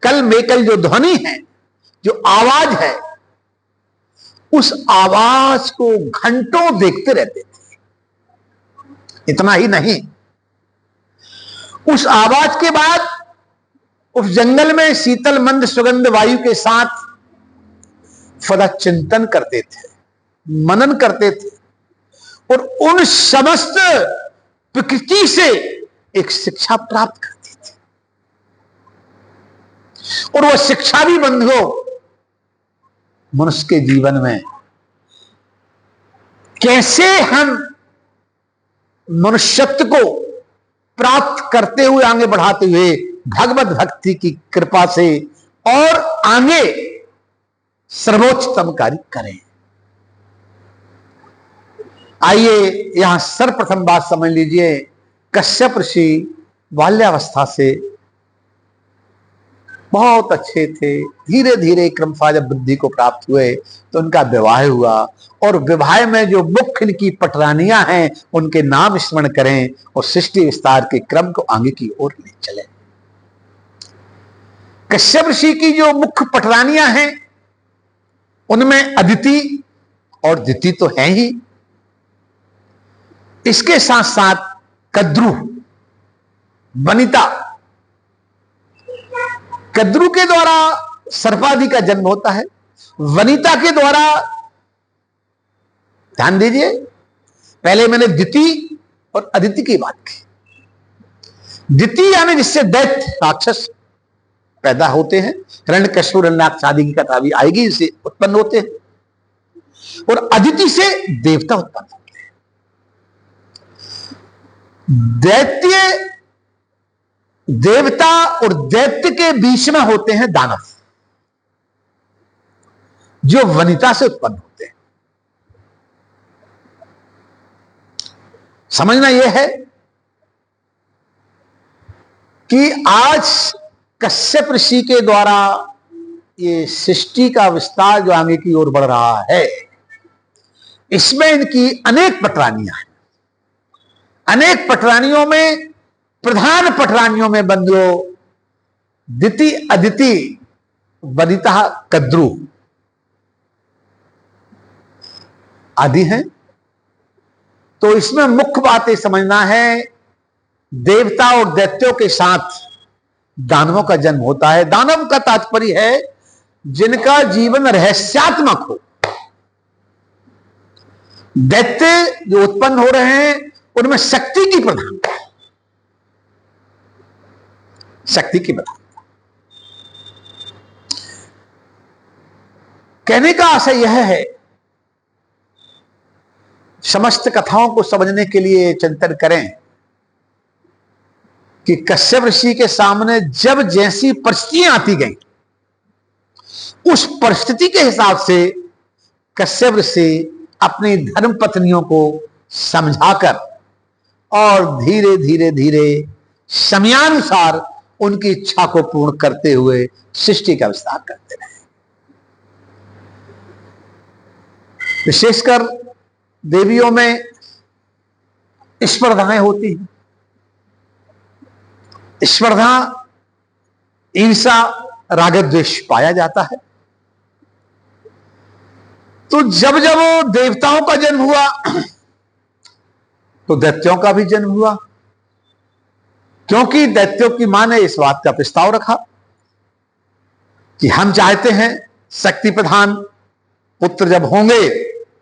कल मेकल जो ध्वनि है, जो आवाज है, उस आवाज को घंटों देखते रहते थे। इतना ही नहीं, उस आवाज के बाद उस जंगल में शीतल मंद सुगंध वायु के साथ सदा चिंतन करते थे, मनन करते थे, और उन समस्त प्रकृति से एक शिक्षा प्राप्त करते थे। और वह शिक्षा भी बंधुओं मनुष्य के जीवन में कैसे हम मनुष्यत्व को प्राप्त करते हुए, आगे बढ़ाते हुए भगवत भक्ति की कृपा से और आगे सर्वोच्चतम कार्य करें। आइए, यहां सर्वप्रथम बात समझ लीजिए। कश्यप ऋषि बाल्यावस्था से बहुत अच्छे थे। धीरे धीरे क्रमशः जब बुद्धि को प्राप्त हुए तो उनका विवाह हुआ, और विवाह में जो मुख्य इनकी पटरानियां हैं उनके नाम स्मरण करें और सृष्टि विस्तार के क्रम को आगे की ओर ले चले। कश्यप ऋषि की जो मुख्य पटरानियां हैं उनमें अदिति और दिति तो है ही, इसके साथ साथ कद्रु, वनिता। कद्रु के द्वारा सर्पादि का जन्म होता है, वनिता के द्वारा, ध्यान दीजिए, पहले मैंने दिति और अदिति की बात की। दिति यानी जिससे दैत्य राक्षस पैदा होते हैं, हिरण्यकश्यप हिरण्याक्ष आदि की कथा भी आएगी, इससे उत्पन्न होते हैं, और अदिति से देवता उत्पन्न होते हैं। दैत्य, देवता और दैत्य के बीच में होते हैं दानव, जो वनिता से उत्पन्न होते हैं। समझना यह है कि आज कश्यप ऋषि के द्वारा ये सृष्टि का विस्तार जो आगे की ओर बढ़ रहा है, इसमें इनकी अनेक पटरानियां हैं। अनेक पटरानियों में, प्रधान पटरानियों में बंधुओं दिति, अदिति, वनिता, कद्रु आदि हैं। तो इसमें मुख्य बात यह समझना है, देवता और दैत्यों के साथ दानवों का जन्म होता है। दानव का तात्पर्य है जिनका जीवन रहस्यात्मक हो। दैत्य जो उत्पन्न हो रहे हैं उनमें शक्ति की प्रधानता, शक्ति की प्रधानता। कहने का आशय यह है, समस्त कथाओं को समझने के लिए चिंतन करें कि कश्यप ऋषि के सामने जब जैसी परिस्थितियां आती गई, उस परिस्थिति के हिसाब से कश्यप ऋषि अपनी धर्म पत्नियों को समझाकर और धीरे धीरे धीरे समयानुसार उनकी इच्छा को पूर्ण करते हुए सृष्टि का विस्तार करते रहे। विशेषकर देवियों में स्पर्धाएं होती हैं। स्पर्धा, ईर्षा, राग द्वेष पाया जाता है। तो जब जब देवताओं का जन्म हुआ तो दैत्यों का भी जन्म हुआ, क्योंकि दैत्यों की मां ने इस बात का प्रस्ताव रखा कि हम चाहते हैं शक्ति प्रधान पुत्र जब होंगे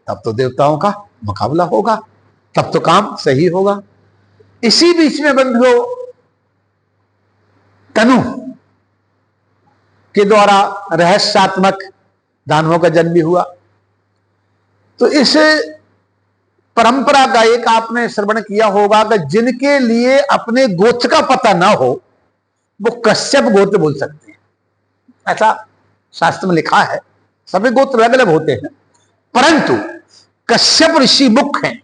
तब तो देवताओं का मुकाबला होगा, तब तो काम सही होगा। इसी बीच में बंधुओं तनु के द्वारा रहस्यात्मक दानवों का जन्म भी हुआ। तो इस परंपरा का एक आपने श्रवण किया होगा कि जिनके लिए अपने गोत्र का पता ना हो वो कश्यप गोत्र बोल सकते हैं, ऐसा शास्त्र में लिखा है। सभी गोत्र अलग अलग होते हैं, परंतु कश्यप ऋषि मुख्य हैं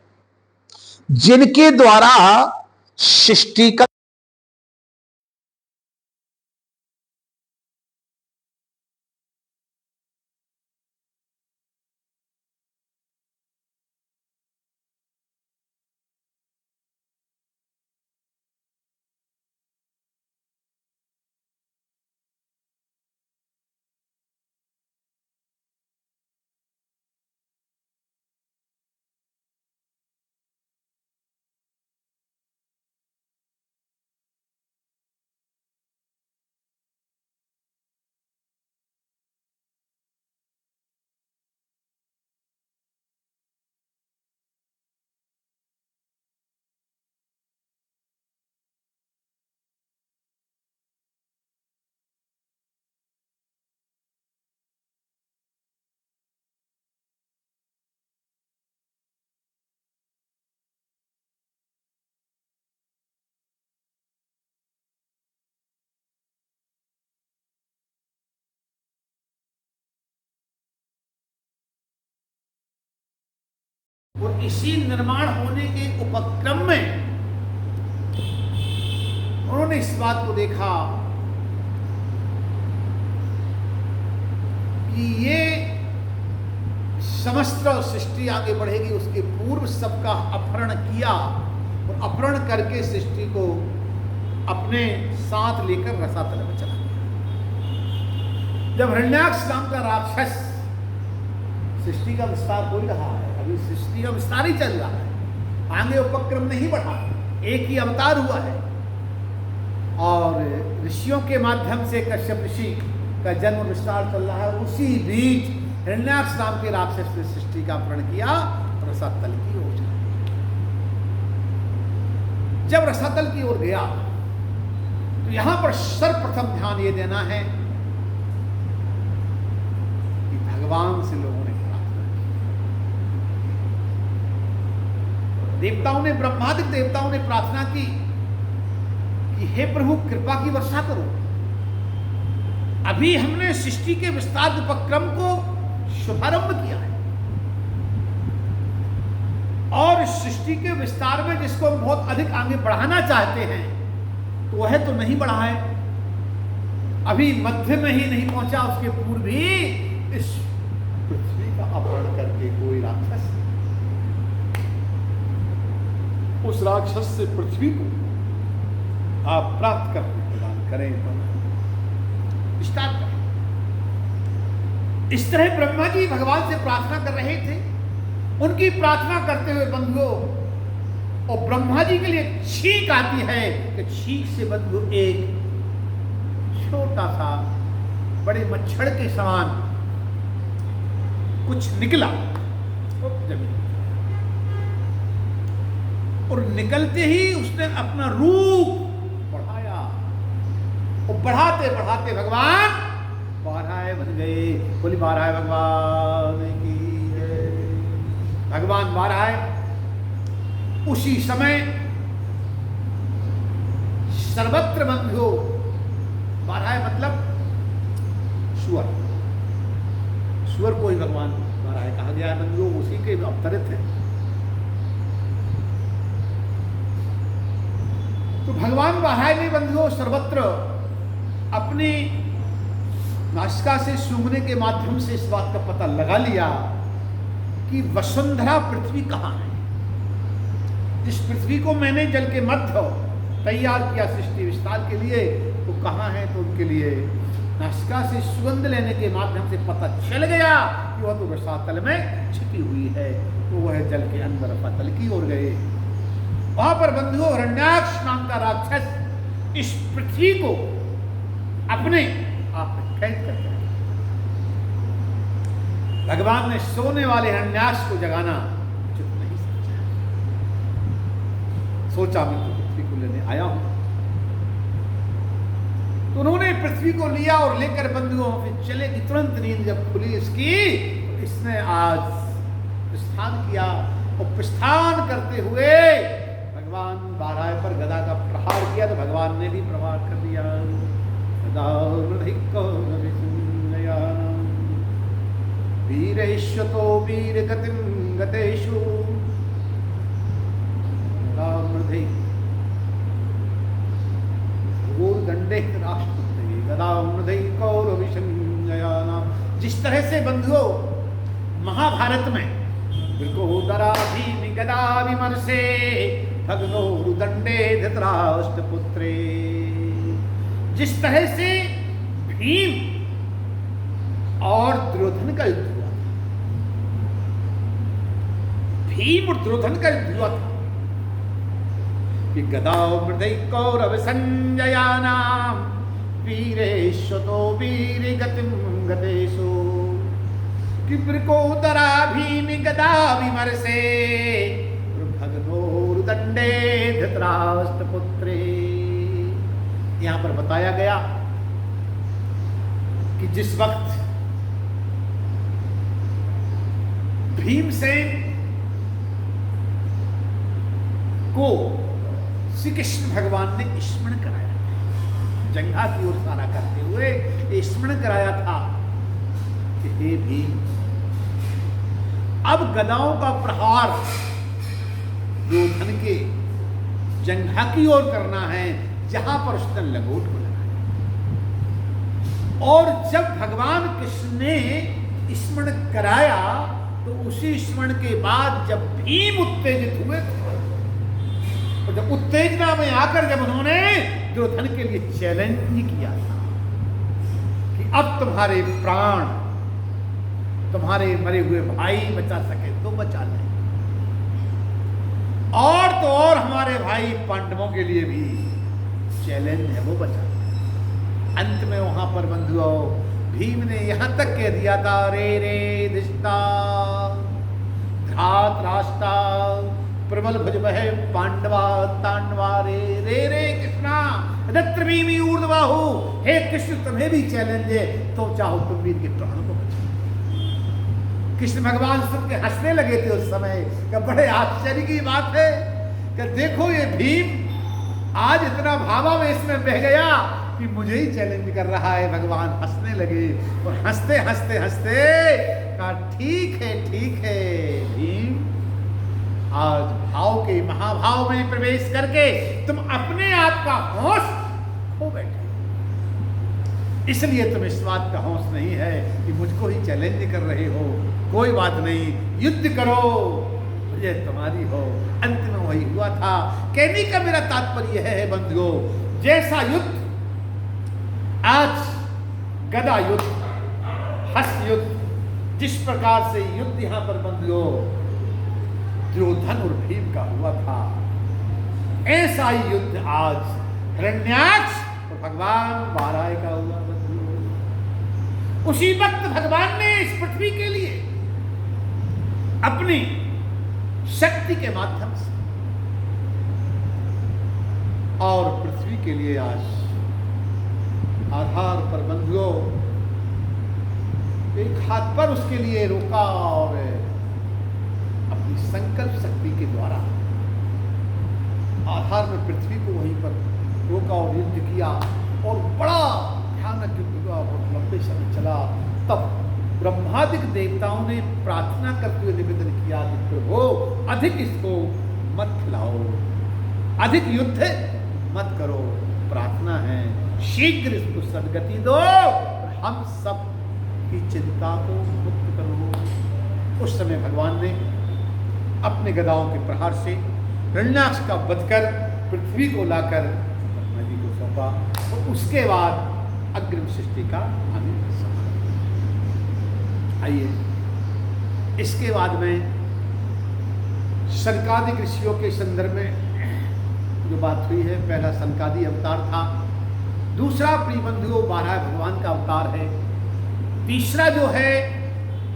जिनके द्वारा सृष्टि का और इसी निर्माण होने के उपक्रम में उन्होंने इस बात को देखा कि ये समस्त सृष्टि आगे बढ़ेगी, उसके पूर्व सबका अपहरण किया और अपहरण करके सृष्टि को अपने साथ लेकर रसातल में चला गया। जब हिरण्याक्ष नाम का राक्षस, सृष्टि का विस्तार हो ही रहा है, अभी सृष्टि का विस्तार ही चल रहा है, आगे उपक्रम नहीं बढ़ा, एक ही अवतार हुआ है और ऋषियों के माध्यम से कश्यप ऋषि का जन्म विस्तार चल रहा है। उसी बीच हिरण्याक्ष नाम के राक्षस ने सृष्टि का अपहरण किया और रसातल की ओर चला। जब रसातल की ओर गया तो यहां पर सर्वप्रथम ध्यान यह देना है कि भगवान से लोगों ने प्रार्थना की। देवताओं ने, ब्रह्मादिक देवताओं ने प्रार्थना की कि हे प्रभु कृपा की वर्षा करो। अभी हमने सृष्टि के विस्तार उपक्रम को शुभारंभ किया है और सृष्टि के विस्तार में जिसको हम बहुत अधिक आगे बढ़ाना चाहते हैं तो वह तो नहीं बढ़ा है, अभी मध्य में ही नहीं पहुंचा, उसके पूर्व ही इस पृथ्वी का अपहरण करके कोई राक्षस उस राक्षस से पृथ्वी को आप प्राप्त करने प्रदान करें, विस्तार करें। इस तरह ब्रह्मा जी भगवान से प्रार्थना कर रहे थे। उनकी प्रार्थना करते हुए बंधुओं, और ब्रह्मा जी के लिए छींक आती है कि छींक से बंधु एक छोटा सा बड़े मच्छर के समान कुछ निकला जमीन, और निकलते ही उसने अपना रूप बढ़ाया और बढ़ाते बढ़ाते भगवान बारह बन गए। बोली बारह भगवान की है। भगवान बारह उसी समय सर्वत्र बंधु, बारह मतलब सुअर, सुअर को ही भगवान बारह कहा गया है बंधु, उसी के अवतरित है। तो भगवान बारह ने बंधुओं सर्वत्र अपनी नासिका से सूंघने के माध्यम से इस बात का पता लगा लिया कि वसुंधरा पृथ्वी कहाँ है। जिस पृथ्वी को मैंने जल के मध्य तैयार किया सृष्टि विस्तार के लिए, वो कहाँ है? तो उनके लिए नासिका से सुगंध लेने के माध्यम से पता चल गया कि वह तो रसातल में छिपी हुई है, तो वह जल के अंदर पतल की ओर गए। वहां पर बंधुओं हिरण्याक्ष नाम का राक्षस इस पृथ्वी को अपने आप में कैद करके रखा। भगवान ने सोने वाले हिरण्याक्ष को जगाना उचित नहीं समझा। सोचा मैं तो पृथ्वी को लेने आया हूं। तो उन्होंने पृथ्वी को लिया और लेकर बंधुओं फिर चले कि तुरंत नींद जब खुली इसकी, तो इसने आज प्रस्थान किया और प्रस्थान करते हुए भगवान बाराय पर गदा का प्रहार किया, तो भगवान ने भी प्रहार कर दिया। वीरेश्वतो वीर गतिम गतेषु दंडे राष्ट्रपति गदामृधि कौरविशंजयाना। जिस तरह से बंधुओं महाभारत में वृकोदरा भीम गदा विमर्शे भगनोरु दंडे धृतराष्ट्रपुत्रे, जिस तरह से भीम और दुर्योधन का युद्ध हुआ था, भीम और दुर्योधन का युद्ध हुआ था कि गदामृधि कौरव संजयानाम वीरेश्वतो वीर गतिम गतेषु कि वृकोदरा भीम गदा विमर्शे भगनोर्दंडे धृतराष्ट्रपुत्रे। यहां पर बताया गया कि जिस वक्त भीमसेन को श्री कृष्ण भगवान ने स्मरण कराया, जंघा की ओर इशारा करते हुए स्मरण कराया था कि हे भीम, अब गदाओं का प्रहार दुर्योधन के जंघा की ओर करना है जहां पर उसने लंगोट को लगाया। और जब भगवान कृष्ण ने स्मरण कराया तो उसी स्मरण के बाद जब भीम उत्तेजित हुए तो जब उत्तेजना में आकर जब उन्होंने दुर्योधन के लिए चैलेंज किया था कि अब तुम्हारे प्राण तुम्हारे मरे हुए भाई बचा सके तो बचा लें, और तो और हमारे भाई पांडवों के लिए भी चैलेंज है, वो बचा लें। अंत में वहां पर बंधुओं भीम ने यहां तक कह दिया था, रे रे दिष्टा घात राष्ट्रा प्रबल भुज वह पांडवा तांडवा रे रे रे कृष्णा दत्र भीमी ऊर्ध्वाहु। हे कृष्ण तुम्हें भी चैलेंज है, तो चाहो तुम वीर के प्राणों को बचाओ। कृष्ण भगवान सुन के हंसने लगे थे उस समय कि बड़े आश्चर्य की बात है कि देखो ये भीम आज इतना भावावेश में बह गया कि मुझे ही चैलेंज कर रहा है। भगवान हंसने लगे और हंसते हंसते हंसते कहा ठीक है भीम, आज भाव के महाभाव में प्रवेश करके तुम अपने आप का होश खो बैठे, इसलिए तुम इस बात का होश नहीं है कि मुझको ही चैलेंज कर रहे हो। कोई बात नहीं, युद्ध करो, मुझे तुम्हारी हो। अंत में वही हुआ था। कहने का मेरा तात्पर्य है बंधुओं, जैसा युद्ध आज गदा युद्ध, हस्त युद्ध, जिस प्रकार से युद्ध यहां पर बंधुओं दुर्योधन और भीम का हुआ था, ऐसा ही युद्ध आज हिरण्याक्ष और भगवान बाराय का हुआ बंधुओं। उसी वक्त भगवान ने इस पृथ्वी के लिए अपनी शक्ति के माध्यम से और पृथ्वी के लिए आज आधार पर बंधुओं एक हाथ पर उसके लिए रोका और अपनी संकल्प शक्ति के द्वारा आधार में पृथ्वी को वहीं पर रोका और युद्ध किया और बड़ा भयानक युद्ध हुआ, बहुत लंबे समय चला। तब ब्रह्मादिक देवताओं ने प्रार्थना करते हुए निवेदन किया कि प्रभु अधिक इसको मत खिलाओ, अधिक युद्ध मत करो, प्रार्थना है शीघ्र इसको सदगति दो, हम सब की चिंता को मुक्त करो। उस समय भगवान ने अपने गदाओं के प्रहार से हिरण्याक्ष का वध कर पृथ्वी को लाकर ब्रह्मा जी को सौंपा और उसके बाद अग्रिम सृष्टि का आगे संभाला। आइए इसके बाद में सनकादिक ऋषियों के संदर्भ में जो बात हुई है, पहला सनकादि अवतार था, दूसरा प्रिय बंधुओं बारह भगवान का अवतार है, तीसरा जो है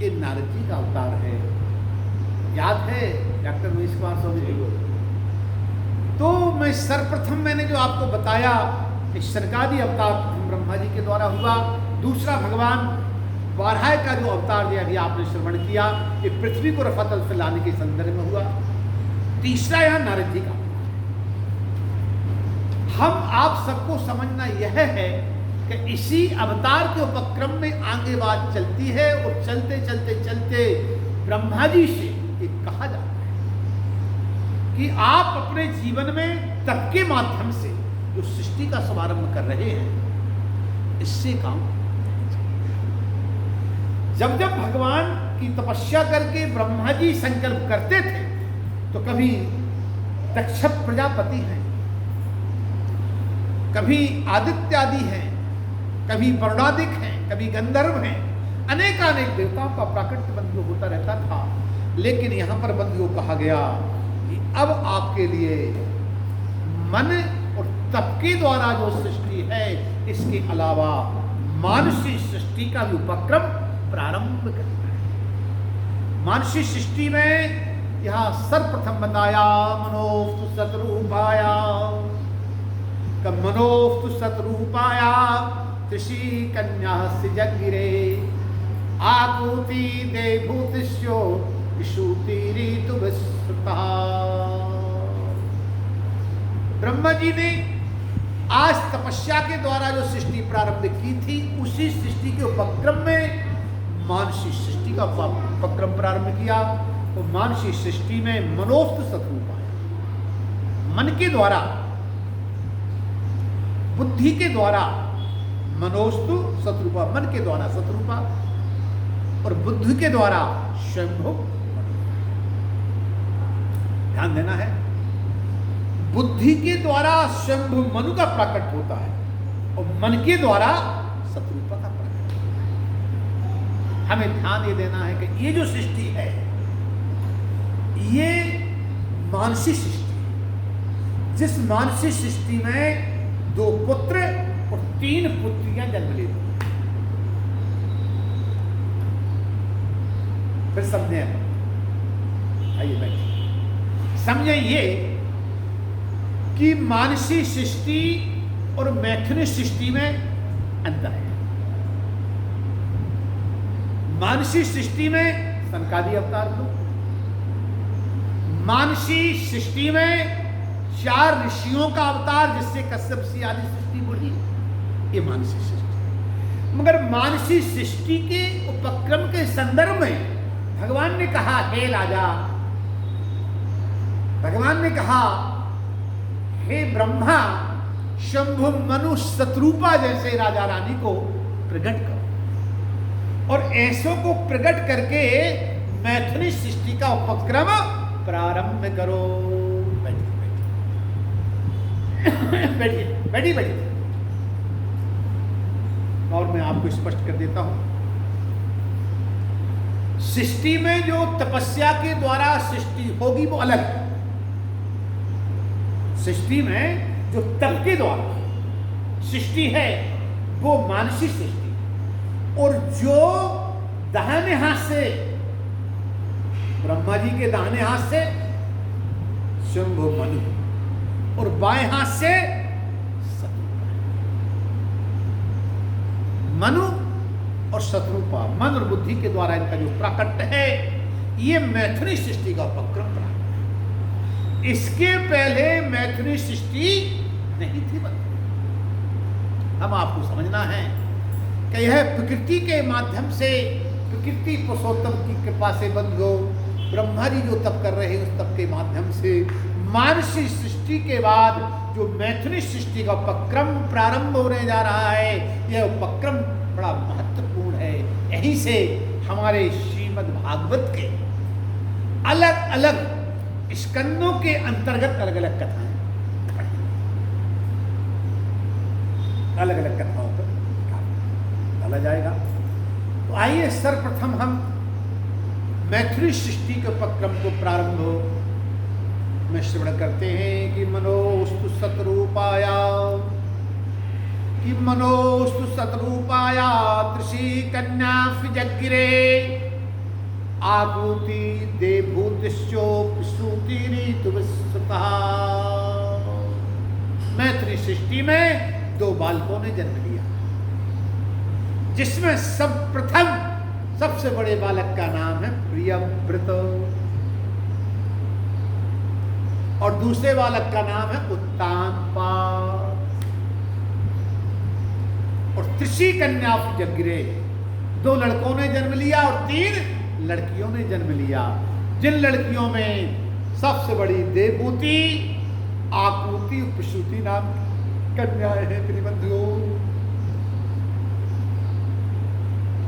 ये नारद जी का अवतार है। याद है डॉक्टर महेश कुमार स्वामी जी को? तो मैं सर्वप्रथम मैंने जो आपको बताया कि सनकादि अवतार ब्रह्मा जी के द्वारा हुआ, दूसरा भगवान वाराह का जो अवतार दिया अभी आपने श्रवण किया ये पृथ्वी को रफातल से लाने के संदर्भ में हुआ, तीसरा यहाँ नारद जी का। हम आप सबको समझना यह है कि इसी अवतार के उपक्रम में आगे बात चलती है और चलते चलते चलते ब्रह्मा जी से ये कहा जाता है कि आप अपने जीवन में तप के माध्यम से जो सृष्टि का शुभारंभ कर रहे हैं इससे काम, जब जब भगवान की तपस्या करके ब्रह्मा जी संकल्प करते थे तो कभी दक्ष प्रजापति हैं, कभी आदित्य आदि हैं, कभी वरुणादिक हैं, कभी गंधर्व हैं, अनेकानेक देवताओं का प्राकट्य बंधु होता रहता था। लेकिन यहां पर बंधुओं कहा गया कि अब आपके लिए मन और तप के द्वारा जो सृष्टि है इसके अलावा मानसिक सृष्टि का भी उपक्रम प्रारंभ करना है। मानसिक सृष्टि में यहां सर्वप्रथम बताया मनोस्तु सतरूपाया, मनोस्तु सतरूपाया ऋषि कन्या सिजगिरे आकुति देभूतिष्यो विशुति ऋतु विश्रुता। ब्रह्मा जी ने आज तपस्या के द्वारा जो सृष्टि प्रारंभ की थी उसी सृष्टि के उपक्रम में मानसिक सृष्टि का उपक्रम प्रारंभ किया। तो मानसिक सृष्टि में मनोस्तु सतरूपाया, मन के द्वारा बुद्धि के द्वारा मनोस्तु सतरूपा, मन के द्वारा सतरूपा और बुद्धि के द्वारा स्वयंभू। ध्यान देना है, बुद्धि के द्वारा स्वयंभू मनु का प्रकट होता है और मन के द्वारा सतरूपा का प्रकट होता है। हमें ध्यान ये देना है कि ये जो सृष्टि है ये मानसिक सृष्टि है, जिस मानसिक सृष्टि में 2 पुत्र और 3 पुत्रियां जन्म लेती हैं। फिर समझे, आइए बैठिए, समझे ये कि मानसिक सृष्टि और मैथुनिक सृष्टि में अंतर है। मानसिक सृष्टि में सनकादि अवतार लो, मानसिक सृष्टि में 4 ऋषियों का अवतार जिससे कश्यप सी आदि सृष्टि बोली, ये मानसिक सृष्टि। मगर मानसिक सृष्टि के उपक्रम के संदर्भ में भगवान ने कहा हे राजा, भगवान ने कहा हे ब्रह्मा, शंभु मनु शत्रुपा जैसे राजा रानी को प्रकट करो और ऐसों को प्रकट करके मैथुनी सृष्टि का उपक्रम प्रारंभ करो। बैठिए बैठिए बैठिए। और मैं आपको स्पष्ट कर देता हूं, सृष्टि में जो तपस्या के द्वारा सृष्टि होगी वो अलग है। सृष्टि में जो तप के द्वारा सृष्टि है वो मानसिक सृष्टि, और जो दाहिने हाथ से ब्रह्मा जी के दाहिने हाथ से शंभु मनु और बाएं हाथ से शत्रुपा, मनु और शत्रुपा, मन और बुद्धि के द्वारा इनका जो प्राकट्य है ये मैथुनी सृष्टि का उपक्रम प्रारंभ। इसके पहले मैथुनी सृष्टि नहीं थी बनती। हम आपको समझना है कि यह प्रकृति के माध्यम से, प्रकृति पुरुषोत्तम की कृपा से बंधो ब्रह्मा जी जो तप कर रहे हैं उस तप के माध्यम से मानसिक सृष्टि के बाद जो मैथुनी सृष्टि का उपक्रम प्रारंभ होने जा रहा है, यह उपक्रम बड़ा महत्वपूर्ण है। यहीं से हमारे श्रीमद् भागवत के अलग अलग स्कंदों के अंतर्गत अलग अलग कथाएं, अलग अलग कथाओं पर डाला जाएगा। तो आइए सर्वप्रथम हम मैथिली सृष्टि के उपक्रम को प्रारंभ में श्रवण करते हैं कि मनोस्तु सतरूपाया, कि मनोस्तु सतरूपाया त्रिशी कन्या जगिरे आकूति देवभूतिश्चो प्रसूति ऋतुविश्रुतः। मैथिली सृष्टि में 2 बालकों ने जन्म लिया, जिसमें सबसे बड़े बालक का नाम है प्रियव्रत और दूसरे बालक का नाम है उत्तानपाद। और त्रिशी कन्या जगिरे, 2 लड़कों ने जन्म लिया और 3 लड़कियों ने जन्म लिया, जिन लड़कियों में सबसे बड़ी देवभूति, आकृति, प्रसूति नाम कन्याएं हैं। प्रियबंधुओं,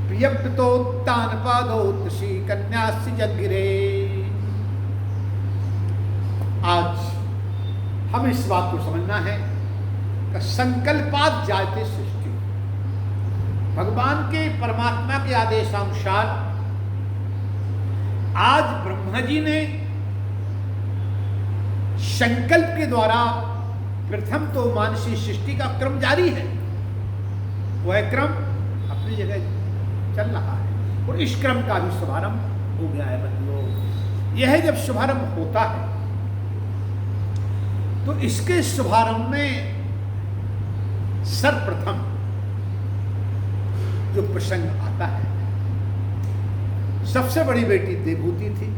प्रियव्रतोत्तानपादो त्रिशी कन्यास्य जगिरे। आज हम इस बात को समझना है कि संकल्पात जायते सृष्टि, भगवान के परमात्मा के आदेशानुसार आज ब्रह्मा जी ने संकल्प के द्वारा प्रथम तो मानसी सृष्टि का क्रम जारी है, वह क्रम अपनी जगह चल रहा है और इस क्रम का भी शुभारंभ हो गया है। बंधुओं, यह जब शुभारंभ होता है तो इसके शुभारंभ में सर्वप्रथम जो प्रसंग आता है, सबसे बड़ी बेटी देवभूति थी।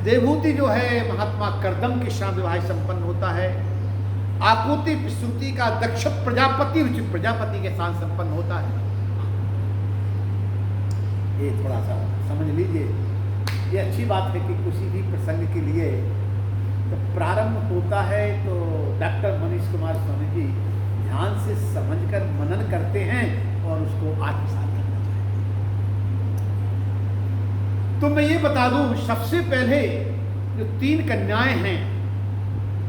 देवभूति जो है महात्मा कर्दम के साथ विवाह संपन्न होता है। आकृति प्रसूति का दक्ष प्रजापति, रुचिर प्रजापति के साथ संपन्न होता है। ये थोड़ा सा समझ लीजिए, ये अच्छी बात है कि किसी भी प्रसंग के लिए तो प्रारंभ होता है तो डॉक्टर मनीष कुमार स्वामी जी ध्यान से समझकर मनन करते हैं और उसको आत्मसात करना चाहिए। तो मैं ये बता दूं, सबसे पहले जो 3 कन्याएं हैं,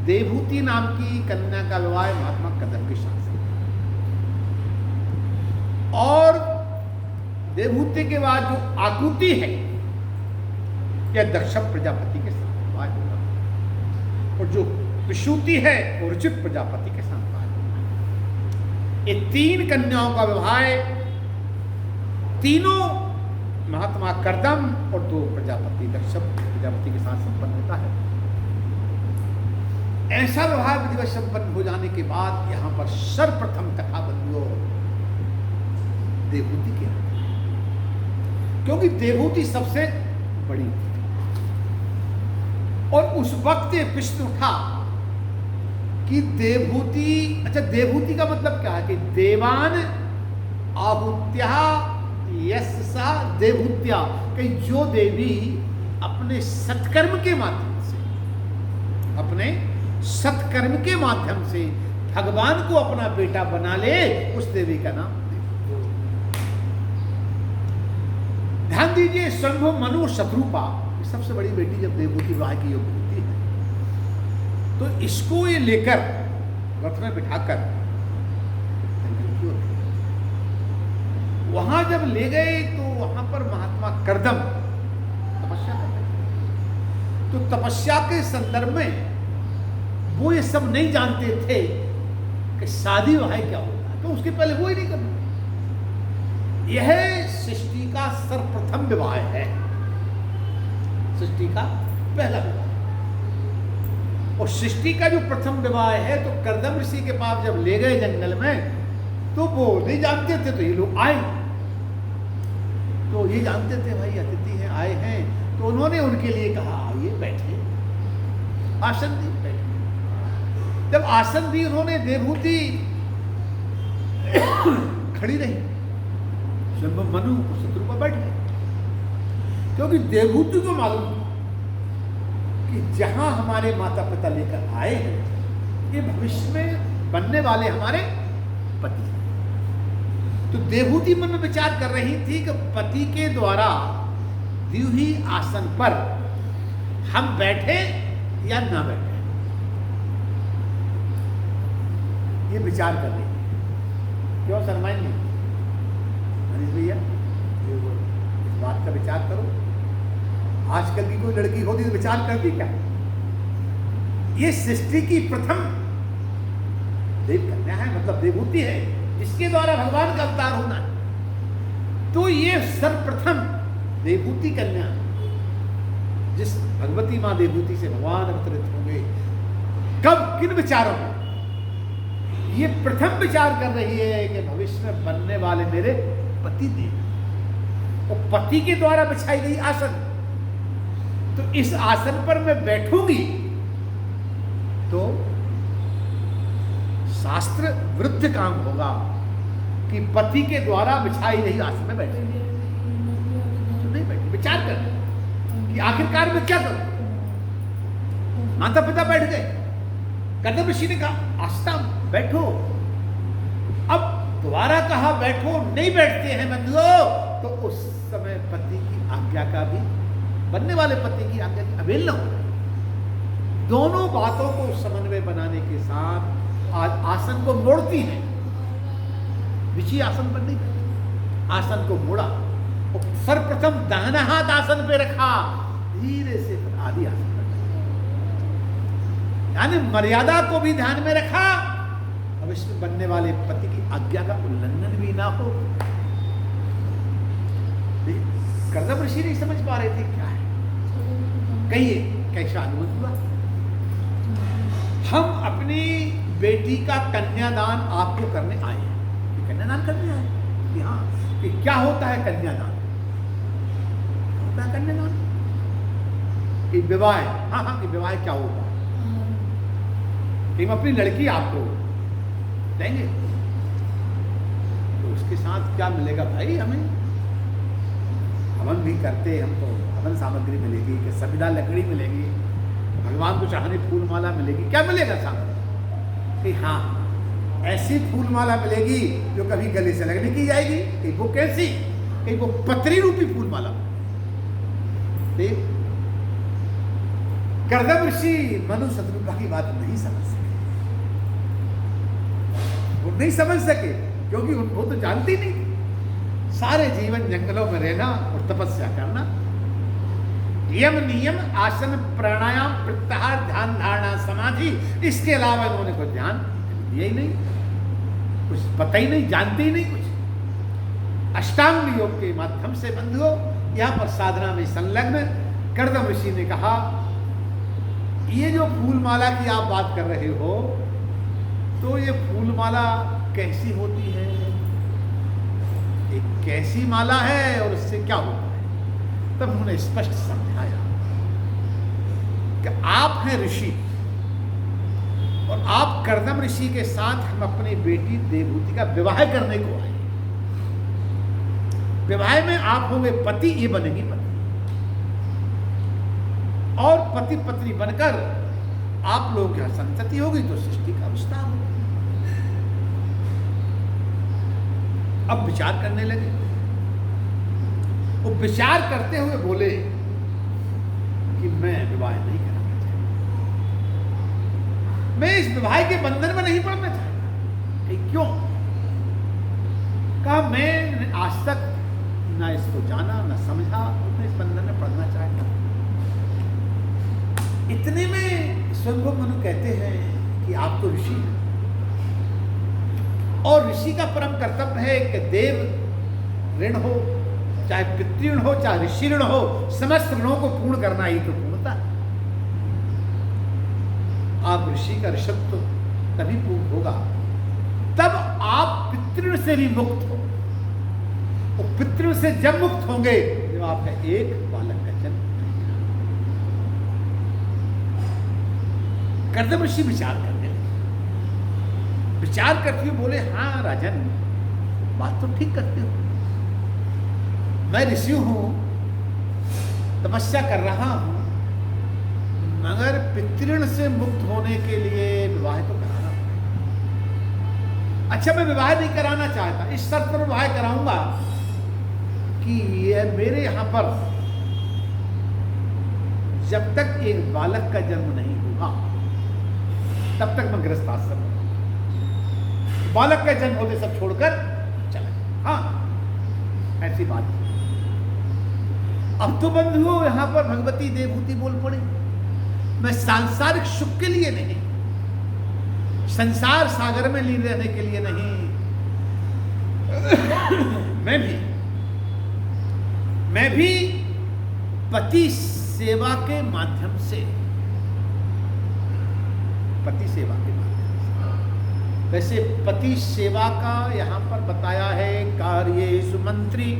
देवभूति नाम की कन्या का विवाह महात्मा कर्दम के साथ और देवभूति के बाद जो आकृति है यह दक्ष प्रजापति के साथ विवाह होगा और जो प्रसूति है वो रुचिर प्रजापति के साथ विवाह होगा। ये 3 कन्याओं का विवाह तीनों महात्मा कर्दम और 2 प्रजापति दक्ष प्रजापति के साथ संपन्न होता है। ऐसा विवाह विधिवत संपन्न हो जाने के बाद यहां पर सर्वप्रथम कथा बंधुओं देवभूति की, क्योंकि देवभूति सबसे बड़ी थी और उस वक्त ये प्रश्न उठा कि देवभूति, अच्छा देवभूति का मतलब क्या है कि देवान आहुत्या यस्सा देवभूत्या, कि जो देवी अपने सत्कर्म के माध्यम से, अपने सत्कर्म के माध्यम से भगवान को अपना बेटा बना ले, उस देवी का नाम देवभूति। ध्यान दीजिए, स्वयं मनु शत्रुपा सबसे बड़ी बेटी जब देवभूति विवाह की योग्य होती है तो इसको ये लेकर रथ में बिठाकर वहां जब ले गए तो वहां पर महात्मा कर्दम तपस्या कर रहे। तो तपस्या के संदर्भ में वो ये सब नहीं जानते थे कि शादी विवाह क्या होता है, तो उसके पहले वो ही नहीं करना। यह सृष्टि का सर्वप्रथम विवाह है, सृष्टि का पहला विवाह। और सृष्टि का जो प्रथम विवाह है तो कर्दम ऋषि के पास जब ले गए जंगल में तो वो नहीं जानते थे, तो ये लोग आए तो ये जानते थे भाई अतिथि हैं, आए हैं, तो उन्होंने उनके लिए कहा आइए बैठे, आसन दी, बैठे। जब आसन दी उन्होंने देवभूति खड़ी रही, स्वयं मनु शत्रु पर बैठ गए, क्योंकि देवभूति को मालूम कि जहां हमारे माता पिता लेकर आए हैं ये भविष्य में बनने वाले हमारे पति हैं। तो देवहूति मन में विचार कर रही थी कि पति के द्वारा दी हुई आसन पर हम बैठे या ना बैठे, ये विचार कर रही थी। क्यों शर्माएंगे मनीष भैया, इस बात का विचार करो। आजकल की कोई लड़की होती तो विचार करती क्या? ये सृष्टि की प्रथम देव कन्या है, मतलब देवहूति है, जिसके द्वारा भगवान का अवतार होना है। तो ये सर्वप्रथम देवहूति कन्या, जिस भगवती मां देवहूति से भगवान अवतरित होंगे, कब, किन विचारों में? ये प्रथम विचार कर रही है कि भविष्य में बनने वाले मेरे पति देव, और पति के द्वारा बिछाई गई आसन, तो इस आसन पर मैं बैठूंगी तो शास्त्र विरुद्ध काम होगा कि पति के द्वारा बिछाई गई आसन में बैठेंगे। तो नहीं बैठे, विचार कर कि आखिरकार में क्या करूं। माता पिता बैठ गए, कदम ऋषि ने कहा आस्था बैठो। अब दोबारा कहा बैठो, नहीं बैठते हैं बंधुओं, तो उस समय पति की आज्ञा का भी, बनने वाले पति की आज्ञा की अवहेलना हो। दोनों बातों को समन्वय बनाने के साथ आज आसन को मोड़ती है। ऋषि आसन पर नहीं बैठे, आसन को मोड़ा और सर्वप्रथम दाहिना हाथ आसन पे रखा, धीरे से फिर आदि आसन पर, यानी मर्यादा को भी ध्यान में रखा, अब इसमें बनने वाले पति की आज्ञा का उल्लंघन भी ना हो। कर्दम ऋषि नहीं समझ पा रहे थे क्या है, कहिए कैसा अनुभव हुआ? हम अपनी बेटी का कन्यादान आपको करने आए हैं। कन्यादान करने आए कि हाँ, कि क्या होता है कन्यादान? होता है कन्यादान कि विवाह, हाँ हाँ, कि विवाह क्या होगा, कि हम अपनी लड़की आपको देंगे, तो उसके साथ क्या मिलेगा भाई? हमें हवन भी करते, हमको हवन सामग्री मिलेगी, कि संविदा लकड़ी मिलेगी, भगवान को चाहने फूल माला मिलेगी, क्या मिलेगा सामने? कि हाँ, ऐसी फूल माला मिलेगी जो कभी गले से लगने की जाएगी, कि वो कैसी, कि वो पत्री रूपी फूल माला। कर्दम ऋषि मनु शत्रुघ्न की बात नहीं समझ सके, वो नहीं समझ सके क्योंकि उनको तो जानती नहीं थी। सारे जीवन जंगलों में रहना और तपस्या करना, यम नियम आसन प्राणायाम प्रत्याहार ध्यान धारणा समाधि, इसके अलावा इन्होंने कोई ध्यान दिया ही नहीं, कुछ पता ही नहीं, जानते ही नहीं कुछ। अष्टांग योग के माध्यम से बंधुओं यहाँ पर साधना में संलग्न कर्दम ऋषि ने कहा, ये जो फूलमाला की आप बात कर रहे हो, तो ये फूलमाला कैसी होती है? एक कैसी माला है और उससे क्या होता है? तब उन्होंने स्पष्ट समझाया कि आप हैं ऋषि और आप कर्दम ऋषि के साथ हम अपनी बेटी देवहूति का विवाह करने को आए। विवाह में आप होंगे पति, ये बनेगी पत्नी, और पति पत्नी बनकर आप लोग यहां संतति होगी तो सृष्टि का विस्तार होगा। अब विचार करने लगे, वो विचार करते हुए बोले कि मैं विवाह नहीं कराना चाहता, मैं इस विवाह के बंधन में नहीं पड़ना चाहता। क्यों? कहा मैं आज तक ना इसको जाना ना समझा, मैं इस बंधन में पड़ना चाहता। इतने में स्वयंभू मनु कहते हैं कि आप तो ऋषि हैं और ऋषि का परम कर्तव्य है कि देव ऋण हो, चाहे पितृण हो, चाहे ऋषि ऋण हो, समस्त ऋणों को पूर्ण करना ही तो पूर्णता है। आप ऋषि का ऋषत्व तभी पूर्ण होगा तब आप पितृण से भी मुक्त हो, और पितृण से जब मुक्त होंगे जब आपका एक बालक का जन्म। कर्दम ऋषि विचार करने लगे, विचार करते हुए बोले, हाँ राजन, बात तो ठीक करते हो, मैं ऋषि हूं, तपस्या कर रहा हूं, मगर पितृण से मुक्त होने के लिए विवाह तो कराना अच्छा मैं विवाह नहीं कराना चाहता, इस शर्त पर विवाह कराऊंगा कि यह मेरे यहां पर जब तक एक बालक का जन्म नहीं हुआ तब तक मैं गृहस्थ आश्रम में, बालक का जन्म होते सब छोड़कर चला। हाँ ऐसी बात। अब तो बंधुओं यहां पर भगवती देवहूति बोल पड़े, मैं सांसारिक सुख के लिए नहीं, संसार सागर में लीन रहने के लिए नहीं, मैं भी पति सेवा के माध्यम से, पति सेवा के माध्यम से। वैसे पति सेवा का यहां पर बताया है, कार्येषु मंत्री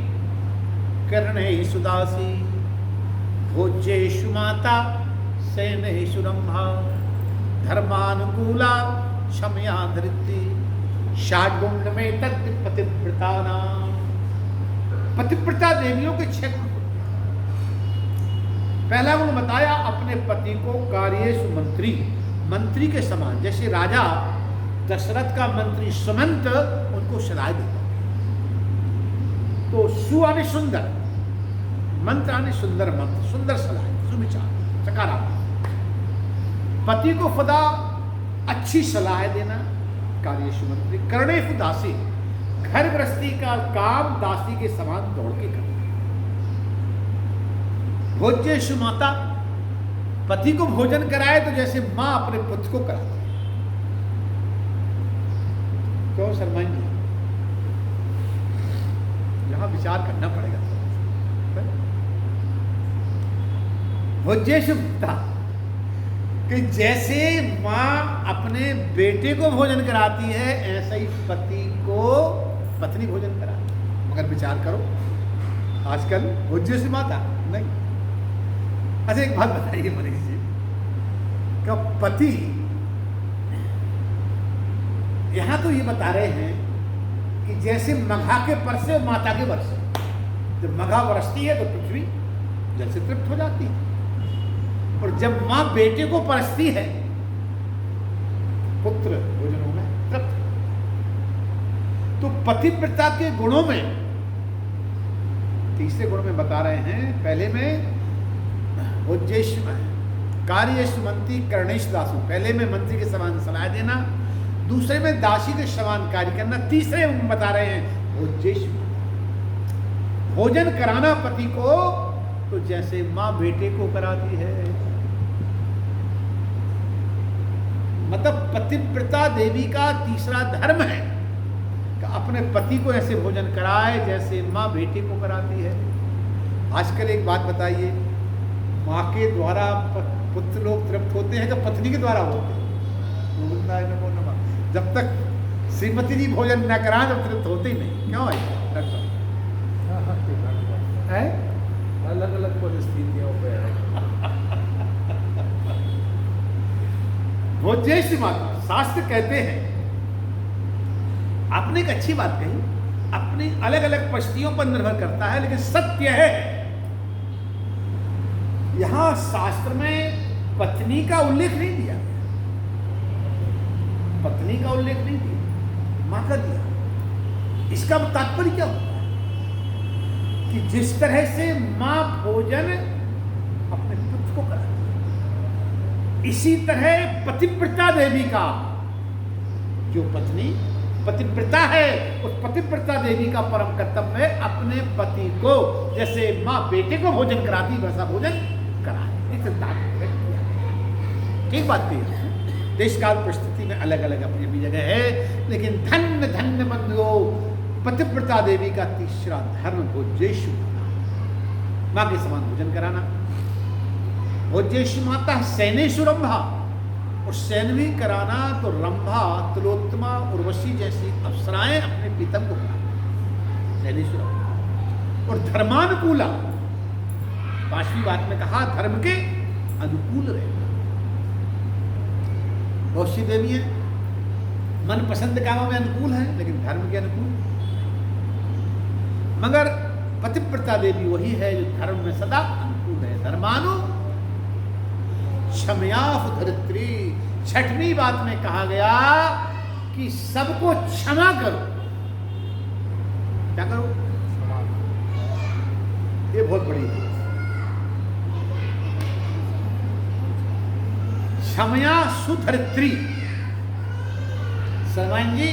कर्णेषु दासी भोज्येषु माता शयनेषु रंभा धर्मानुकूला क्षमया धृति षाड्गुण में तद पतिव्रता नाम। पतिव्रता देवियों के 6 गुण। पहला गुण बताया अपने पति को कार्येषु मंत्री, मंत्री के समान, जैसे राजा दशरथ का मंत्री सुमंत उनको सलाह देता। तो सु आने सुंदर, मंत्र आने सुंदर मंत्र, सुंदर सलाह, सुविचार, सकारात्मक। पति को खुदा अच्छी सलाह देना, कार्येषु मंत्री। कर्णेषु दासी, घर गृहस्थी का काम दासी के समान दौड़ के करना। भोज्येषु माता, पति को भोजन कराए तो जैसे मां अपने पुत्र को कराती है। क्यों शर्माएं जी, यहां विचार करना पड़ेगा। भोज्येषु माता कि जैसे मां अपने बेटे को भोजन कराती है ऐसा ही पति को पत्नी भोजन कराती है। मगर विचार करो आजकल भोज्येषु माता नहीं। अच्छा एक बात बताइए मनीष जी, क्या पति यहां तो ये बता रहे हैं कि जैसे मघा के परसे माता के बरसे, जब मघा बरसती है तो पृथ्वी जल से तृप्त हो जाती है, और जब मां बेटे को परसती है पुत्र भोजनों में तृप्त। तो पतिव्रता के गुणों में तीसरे गुण में बता रहे हैं, पहले में भोज्येषु कार्येषु मंत्री कर्णेषु दासु, पहले में मंत्री के समान सलाह देना, दूसरे में दासी के समान कार्य करना, तीसरे में बता रहे हैं भोज्येषु, भोजन कराना पति को तो जैसे मां बेटे को कराती है। मतलब पतिव्रता देवी का तीसरा धर्म है कि अपने पति को ऐसे भोजन कराए जैसे मां बेटे को कराती है। आजकल एक बात बताइए, मां के द्वारा पुत्र लोग तृप्त होते हैं तो पत्नी के द्वारा होते हैं? जब तक श्रीमती जी भोजन न कराएं तो तृप्त होते ही नहीं। क्यों है? अलग अलग परिस्थितियों पे भोज्येषु माता, शास्त्र कहते हैं, आपने एक अच्छी बात कही, अपनी अलग अलग परिस्थितियों पर निर्भर करता है, लेकिन सत्य है यहां शास्त्र में पत्नी का उल्लेख नहीं दिया, पत्नी का उल्लेख नहीं दिया, मां का दिया। इसका तात्पर्य क्या होता है कि जिस तरह से मां भोजन अपने पुत्र को कराती है, इसी तरह पतिव्रता देवी का, जो पत्नी पतिव्रता है, उस पतिव्रता देवी का परम कर्तव्य है अपने पति को जैसे मां बेटे को भोजन कराती वैसा भोजन कराए। ठीक बात कही। देश काल परिस्थिति में अलग अलग अपनी अपनी जगह है, लेकिन धन्य धन्य बंधुओं पतिव्रता देवी का तीसरा धर्म भोज्येषु, मां के समान भोजन कराना। भोज्येषु माता शयनेषु रंभा, और शयन भी कराना तो रंभा, तिलोत्तमा, उर्वशी जैसी अप्सराएं अपने प्रीतम को कराना, शयनेषु रंभा। और धर्मानुकूला, 5वीं बात में कहा धर्म के अनुकूल रहना। बहुत सी देवी है मन पसंद कामों में अनुकूल है लेकिन धर्म के अनुकूल, मगर पतिव्रता देवी वही है जो धर्म में सदा अनुकूल है। धर्मानु क्षमया धरित्री, 6वीं बात में कहा गया कि सबको क्षमा करो। क्या करो? ये बहुत बड़ी है। क्षमया सुधरित्री। सलमान जी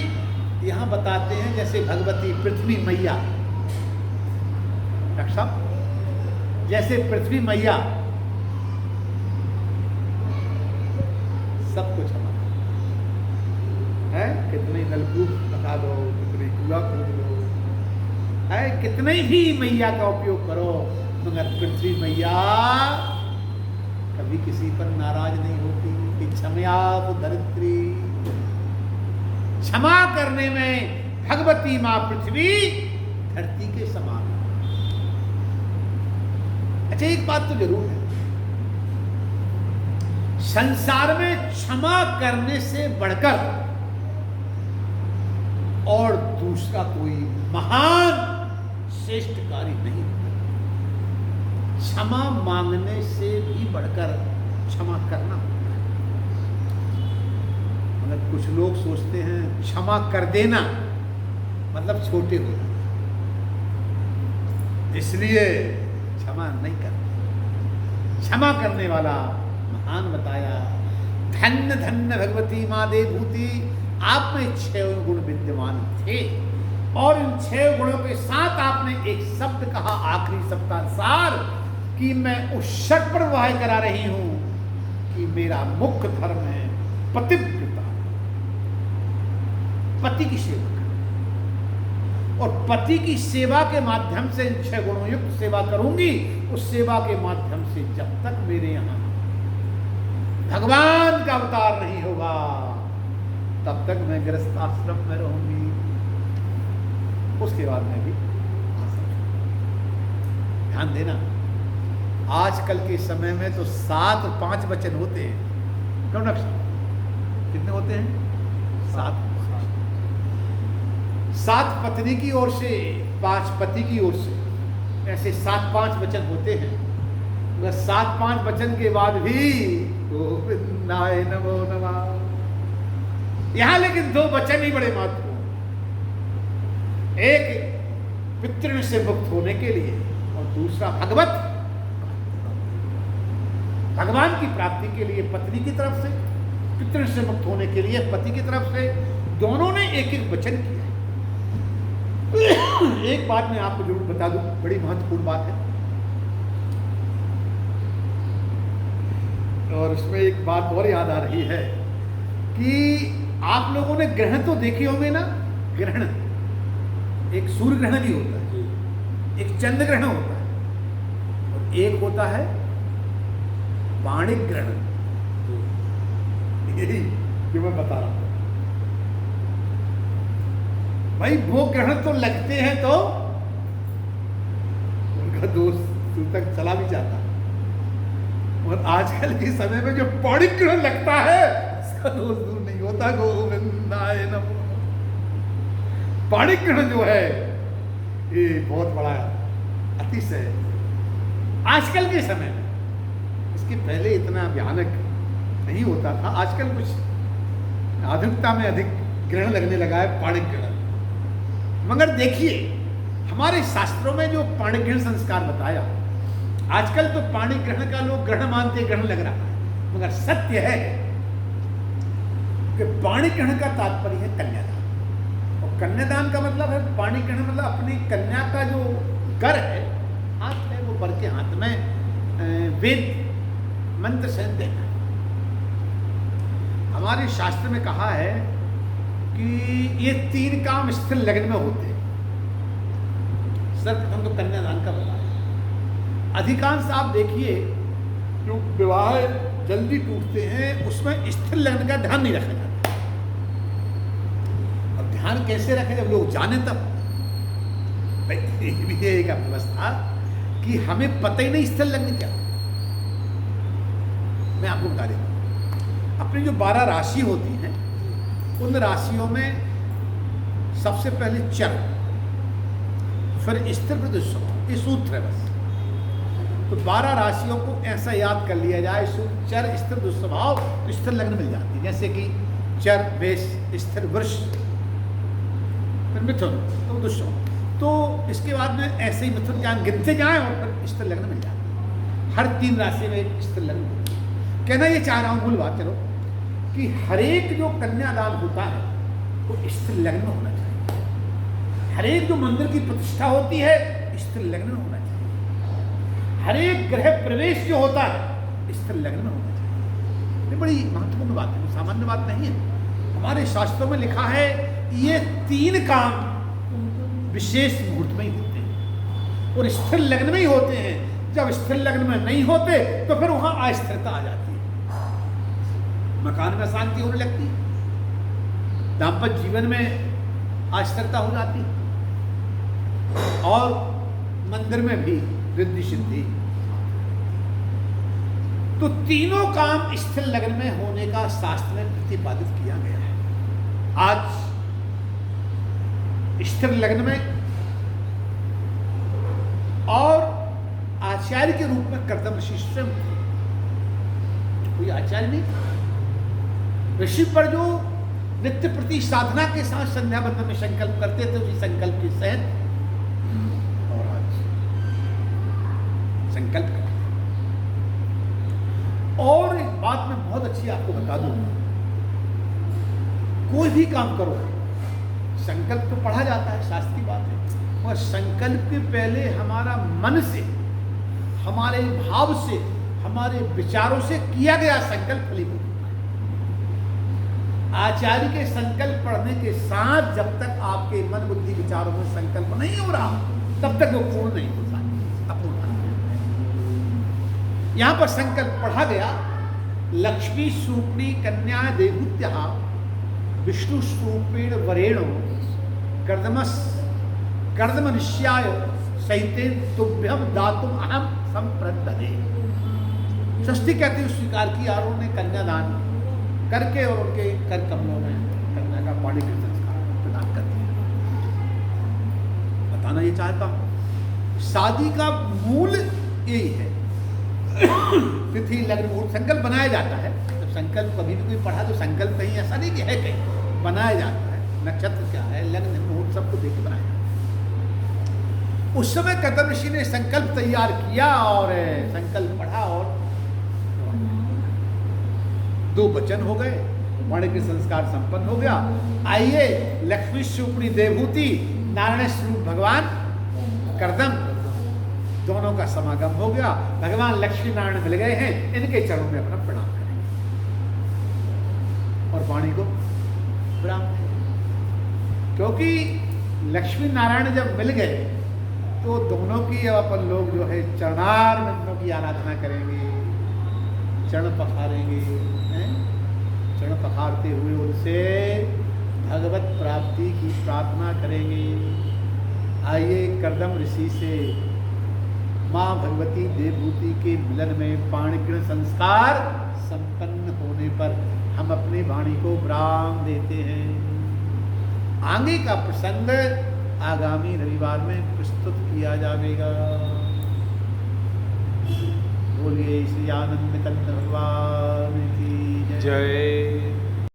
यहां बताते हैं जैसे भगवती पृथ्वी मैया, डॉक्टर साहब, जैसे पृथ्वी मैया सबको क्षमा है। कितने नलकूप लगा दो, कितने कूड़ा खोद दो, है कितने ही मैया का उपयोग करो, मगर पृथ्वी मैया कभी किसी पर नाराज नहीं होती कि क्षमया धरित्री। क्षमा करने में भगवती मां पृथ्वी धरती के समान। अच्छा एक बात तो जरूर है, संसार में क्षमा करने से बढ़कर और दूसरा कोई महान श्रेष्ठ कार्य नहीं होता। क्षमा मांगने से भी बढ़कर क्षमा करना होता है। मतलब कुछ लोग सोचते हैं क्षमा कर देना मतलब छोटे हो जाना, इसलिए क्षमा नहीं करते। क्षमा करने वाला महान बताया। धन्य धन्य भगवती माँ देवभूति, आप में 6 गुण विद्यमान थे और इन 6 गुणों के साथ आपने एक शब्द कहा आखिरी शब्द का सार कि मैं उस शर्त पर वाह करा रही हूं कि मेरा मुख्य धर्म है पतिव्रता, पति की सेवा करना। और पति की सेवा के माध्यम से 6 गुणों युक्त सेवा करूंगी। उस सेवा के माध्यम से जब तक मेरे यहां भगवान का अवतार नहीं होगा तब तक मैं गृहस्थ आश्रम में रहूंगी। उसके बाद में भी ध्यान देना, आजकल के समय में तो 7 और 5 वचन होते हैं। क्यों नक्शा कितने होते हैं? 7 पत्नी की ओर से, 5 पति की ओर से, ऐसे 7-5 वचन होते हैं। मगर 7-5 वचन के बाद भी गोविंदाय नमो नमः। यहां लेकिन 2 वचन ही बड़े महत्वपूर्ण। एक पितृ से मुक्त होने के लिए और दूसरा भगवान की प्राप्ति के लिए पत्नी की तरफ से, पितृ से मुक्त होने के लिए पति की तरफ से। दोनों ने एक एक वचन किया। एक बात मैं आपको जरूर बता दूं, बड़ी महत्वपूर्ण बात है। और उसमें एक बात और याद आ रही है कि आप लोगों ने ग्रहण तो देखे होंगे ना। ग्रहण, एक सूर्य ग्रहण भी होता है, एक चंद्र ग्रहण होता है और एक होता है पाणिक ग्रहण। यही जो मैं बता रहा हूं भाई, वो ग्रहण तो लगते हैं तो उनका दोस्त दूर तक चला भी जाता है। और आजकल के समय में जो पाणिक ग्रहण लगता है उसका दोस्त दूर नहीं होता। गोविंदाय नमो। पाणिक ग्रहण जो है ये बहुत बड़ा अतिशय आजकल के समय में, इसके पहले इतना भयानक नहीं होता था। आजकल कुछ आधुनिकता में अधिक ग्रहण लगने लगा है, पाणिक ग्रहण। मगर देखिए हमारे शास्त्रों में जो पाणिक ग्रहण संस्कार बताया, आजकल तो पाणिक ग्रहण का लोग ग्रहण मानते ग्रहण लग रहा है, मगर सत्य है कि पाणिक ग्रहण का तात्पर्य है कन्यादान। और कन्यादान का मतलब है, पाणिक ग्रहण मतलब अपनी कन्या का जो गर है, हाथ है, वो बर के हाथ में वेद मंत्र से देना। हमारे शास्त्र में कहा है कि ये 3 काम स्थिर लग्न में होते हैं। सर्वप्रथम तो कन्यादान का बताया। अधिकांश आप देखिए जो विवाह जल्दी टूटते हैं उसमें स्थिर लग्न का ध्यान नहीं रखा जाता। और ध्यान कैसे रखें जब लोग जाने तब। भाई ये भी है एक व्यवस्था कि हमें पता ही नहीं स्थिर लग्न क्या। मैं आपको बता देता हूं, अपनी जो 12 राशि होती हैं उन राशियों में सबसे पहले चर, फिर स्थिर, फिर दुष्स्वभाव। ये सूत्र है बस। तो 12 राशियों को ऐसा याद कर लिया जाए, चर, स्थिर, दुष्स्वभाव, स्थिर लग्न मिल जाती है। जैसे कि चर बेश स्थिर वृष, फिर मिथुन, तो दुष्यों। तो इसके बाद में ऐसे ही मिथुन ज्ञान गिनते जाएं और फिर स्थिर लग्न मिल जाए। हर 3 राशि में एक स्थिर लग्न। कहना ये चाह रहा हूँ, मूल बात चलो, कि हर एक जो कन्यादान होता है वो स्थिर लग्न में होना चाहिए। हर एक जो मंदिर की प्रतिष्ठा होती है स्थिर लग्न में होना चाहिए। हर एक गृह प्रवेश जो होता है स्थिर लग्न में होना चाहिए। ये बड़ी महत्वपूर्ण बात है, सामान्य बात नहीं है। हमारे शास्त्रों में लिखा है ये 3 काम विशेष मुहूर्त में ही होते हैं और स्थिर लग्न में ही होते हैं। जब स्थिर लग्न में नहीं होते तो फिर वहां अस्थिरता आ जाती है, मकान में अशांति होने लगती है, दाम्पत्य जीवन में अस्थिरता हो जाती है और मंदिर में भी रिद्धि सिद्धि। तो तीनों काम स्थिर लग्न में होने का शास्त्र में प्रतिपादित किया गया है। आज स्थिर लग्न में और आचार्य के रूप में कर्दम ऋषि स्वयं थे। कोई आचार्य नहीं, ऋषि पर जो नित्य प्रति साधना के साथ संध्या बंदन में संकल्प करते थे, उसी संकल्प के सहित और आज संकल्प करते। और एक बात मैं बहुत अच्छी आपको बता दूं, कोई भी काम करो संकल्प तो पढ़ा जाता है, शास्त्रीय बात है, और संकल्प के पहले हमारा मन से, हमारे भाव से, हमारे विचारों से किया गया संकल्प फलीभूत होता है। आचार्य के संकल्प पढ़ने के साथ जब तक आपके मन बुद्धि विचारों में संकल्प नहीं हो रहा तब तक वो पूर्ण नहीं होता, अपूर्ण। यहां पर संकल्प पढ़ा गया, लक्ष्मी सूपणी कन्या देवूत्या विष्णु सूपेण वरेणो कर्दम निश्याय सहिते तुभ्यम दातुम अहम संप्रदे। षष्ठी कहते हैं स्वीकार किया और उन्होंने कन्यादान करके और उनके कर कमलों में कन्या का पाणी के संस्कार प्रदान कर दिया। बताना ये चाहता हूं, शादी का मूल यही है। तिथि लग्न मुहूर्त संकल्प बनाया जाता है। जब संकल्प कभी भी कोई पढ़ा तो संकल्प कहीं ऐसा नहीं कि है, कहीं बनाया जाता है। नक्षत्र क्या है, लग्न मुहूर्त सबको देख के बनाया जाता है। उस समय कर्दम ऋषि ने संकल्प तैयार किया और संकल्प पढ़ा और 2 वचन हो गए, वाणी के संस्कार संपन्न हो गया। आइए लक्ष्मी सूपणी देवभूति नारायण स्वरूप भगवान कर्दम दोनों का समागम हो गया। भगवान लक्ष्मी नारायण मिल गए हैं, इनके चरणों में अपना प्रणाम करें और वाणी को प्रणाम करें, क्योंकि लक्ष्मी नारायण जब मिल गए तो दोनों की अब अपन लोग जो है चरणार विंदों की आराधना करेंगे, चरण पखारेंगे, चरण पखारते हुए उनसे भगवत प्राप्ति की प्रार्थना करेंगे। आइए कर्दम ऋषि से माँ भगवती देवभूति के मिलन में पाणिग्रहण संस्कार संपन्न होने पर हम अपनी वाणी को विराम देते हैं। आगे का प्रसंग आगामी रविवार में प्रस्तुत किया जाएगा। बोलिए श्री आनंद कंद भगवान की जय।